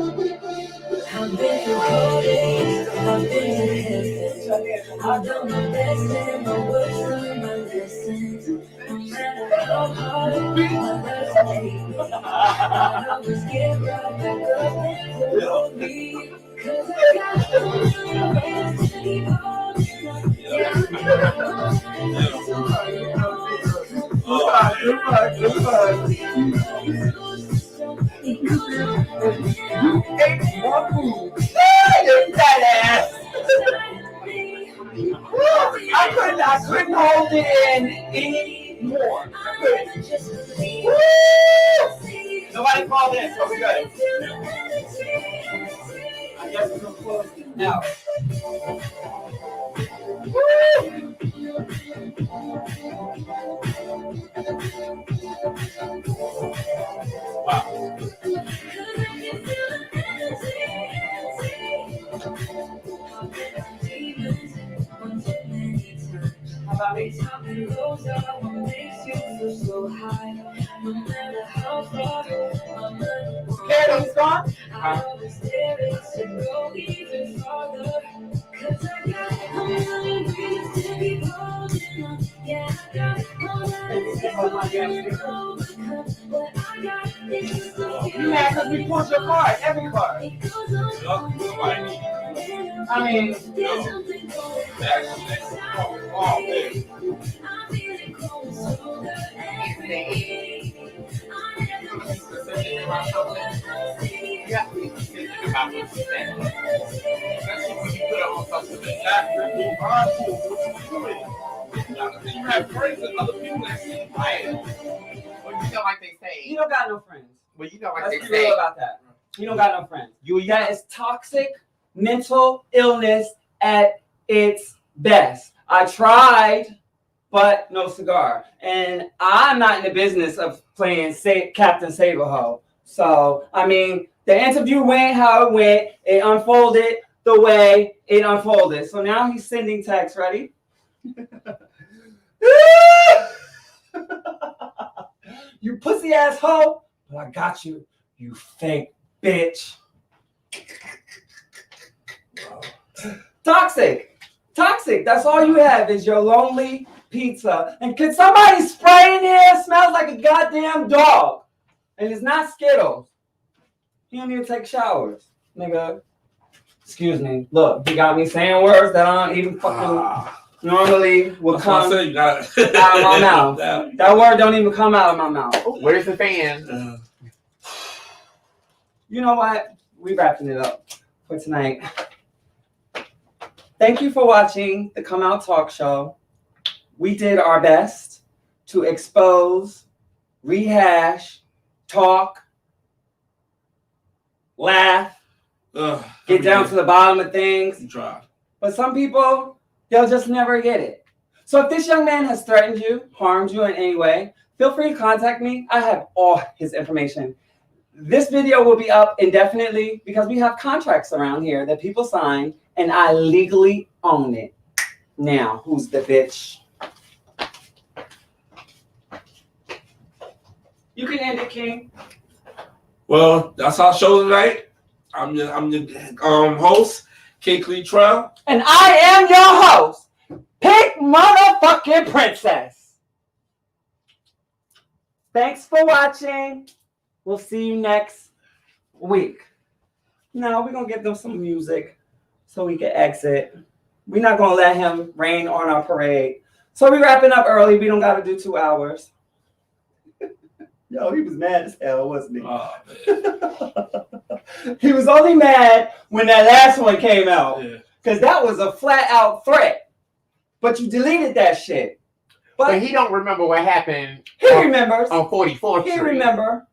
I've been through heartache, I've been to heaven. I've done my best and my worst, learned my lessons. No matter how hard my life takes, I always get right back up and hold me. 'Cause I got no ways to keep holding on. Yeah, I got no ways to hold I couldn't hold it in anymore. Nobody called in, so we're good. I guess we're gonna close it now. How about me? scared he's gone? I was there to go even farther. 'Cause I got a million reasons to be holding on. Yeah, I got a million to overcome. What I got is You mad because we pulled your card, every card. I mean, You have to be specific about what you say. Especially when you put it on social media. You have friends and other people that see you. Well, you know, like they say. you don't got no friends. Well, you know, like Let's they be say. real about that. You don't got no friends. That is toxic mental illness at its best. I tried, but no cigar. And I'm not in the business of playing Captain Saberho. So, I mean, the interview went how it went. It unfolded the way it unfolded. So now he's sending text. Ready? You pussy ass hoe. But I got you, you fake bitch. Toxic. That's all you have is your lonely pizza. And can somebody spray in here? It smells like a goddamn dog. And it's not Skittles. He don't even take showers, nigga. Excuse me. Look, he got me saying words that I don't even fucking normally would come out of my mouth. That word don't even come out of my mouth. Where's the fan? You know what? We wrapping it up for tonight. Thank you for watching the Come Out Talk Show. We did our best to expose, rehash, talk, laugh, get down to the bottom of things. But some people, they'll just never get it. So if this young man has threatened you, harmed you in any way, feel free to contact me. I have all his information. This video will be up indefinitely because we have contracts around here that people sign and I legally own it. Now, who's the bitch? You can end it, King. Well, that's our show tonight. I'm the host, Clee Trell. And I am your host, Pink Motherfucking Princess. Thanks for watching. We'll see you next week. Now we're going to give them some music so we can exit. We're not going to let him rain on our parade. So we're wrapping up early. We don't got to do 2 hours. Yo, he was mad as hell, wasn't he? Oh, He was only mad when that last one came out. Because that was a flat out threat. But you deleted that shit. But he don't remember what happened. He remembers. On 44th Street. He remember.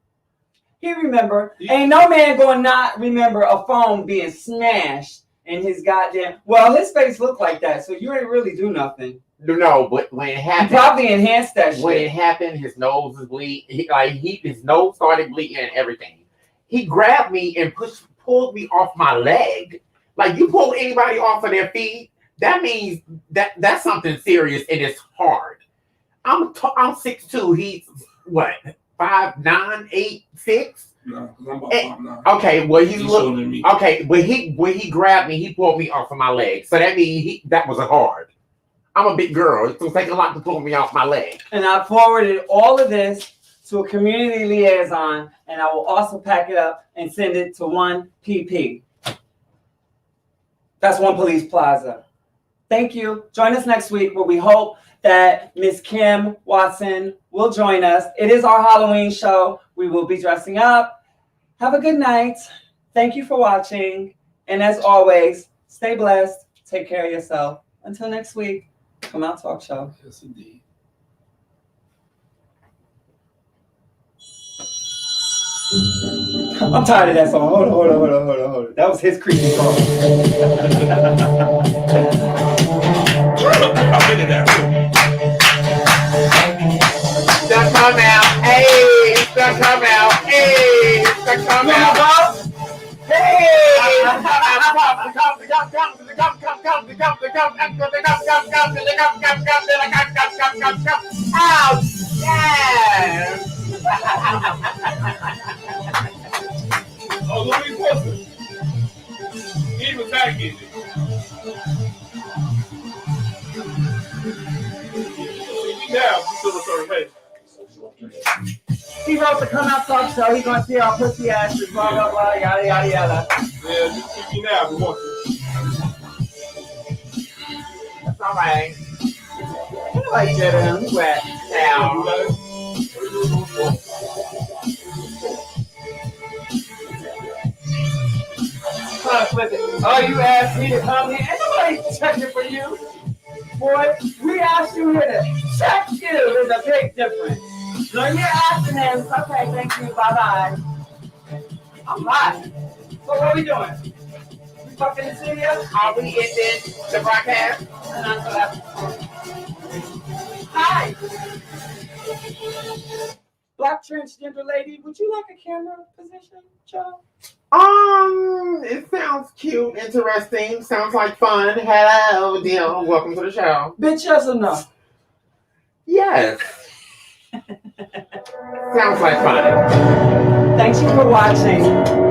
Ain't no man going to not remember a phone being smashed in his goddamn... Well, his face looked like that, so you ain't really do nothing. No, but when it happened... You probably enhanced that shit. When it happened, his nose was bleeding. His nose started bleeding and everything. He grabbed me and pulled me off my leg. Like, you pull anybody off of their feet, that means that's something serious and it's hard. I'm 6'2". He's what? 5'9", 8', 6". No, I'm about 5'9". Okay, well he He's looked. shorter than me. Okay, when he grabbed me, he pulled me off of my leg. So that means that was hard. I'm a big girl. It's gonna take a lot to pull me off my leg. And I forwarded all of this to a community liaison, and I will also pack it up and send it to 1PP. That's One Police Plaza. Thank you. Join us next week where we hope that Miss Kim Watson will join us. It is our Halloween show. We will be dressing up. Have a good night. Thank you for watching. And as always, stay blessed. Take care of yourself. Until next week, Come Out Talk Show. Yes, indeed. I'm tired of that song. Hold on. That was his creepy song. I'm into that. Stuck come out. Hey, stuck come out. Hey, stuck come out. Hey! Ouch! Yes! Oh, Ludwig posted. He was back in it. Now, you feel a certain way. He wrote the come out talk show. He's gonna see our pussy asses, blah blah blah, yada yada yada. Yeah, just keep me now if you want to. That's all right. Nobody did him. Who at? Now, Oh, you asked me to come here. Ain't nobody checking for you. Boy, we asked you here to check you. There's a big difference. So you're asking him, okay, thank you, bye-bye. I'm hot. So what are we doing? We fucking in the studio? are we ending the broadcast? And I'm gonna Hi. Black transgender lady, would you like a camera position, Joe? It sounds cute, interesting, sounds like fun. Hello, deal. Welcome to the show. Bitch, yes or no? Yes. Sounds like fun. Thank you for watching.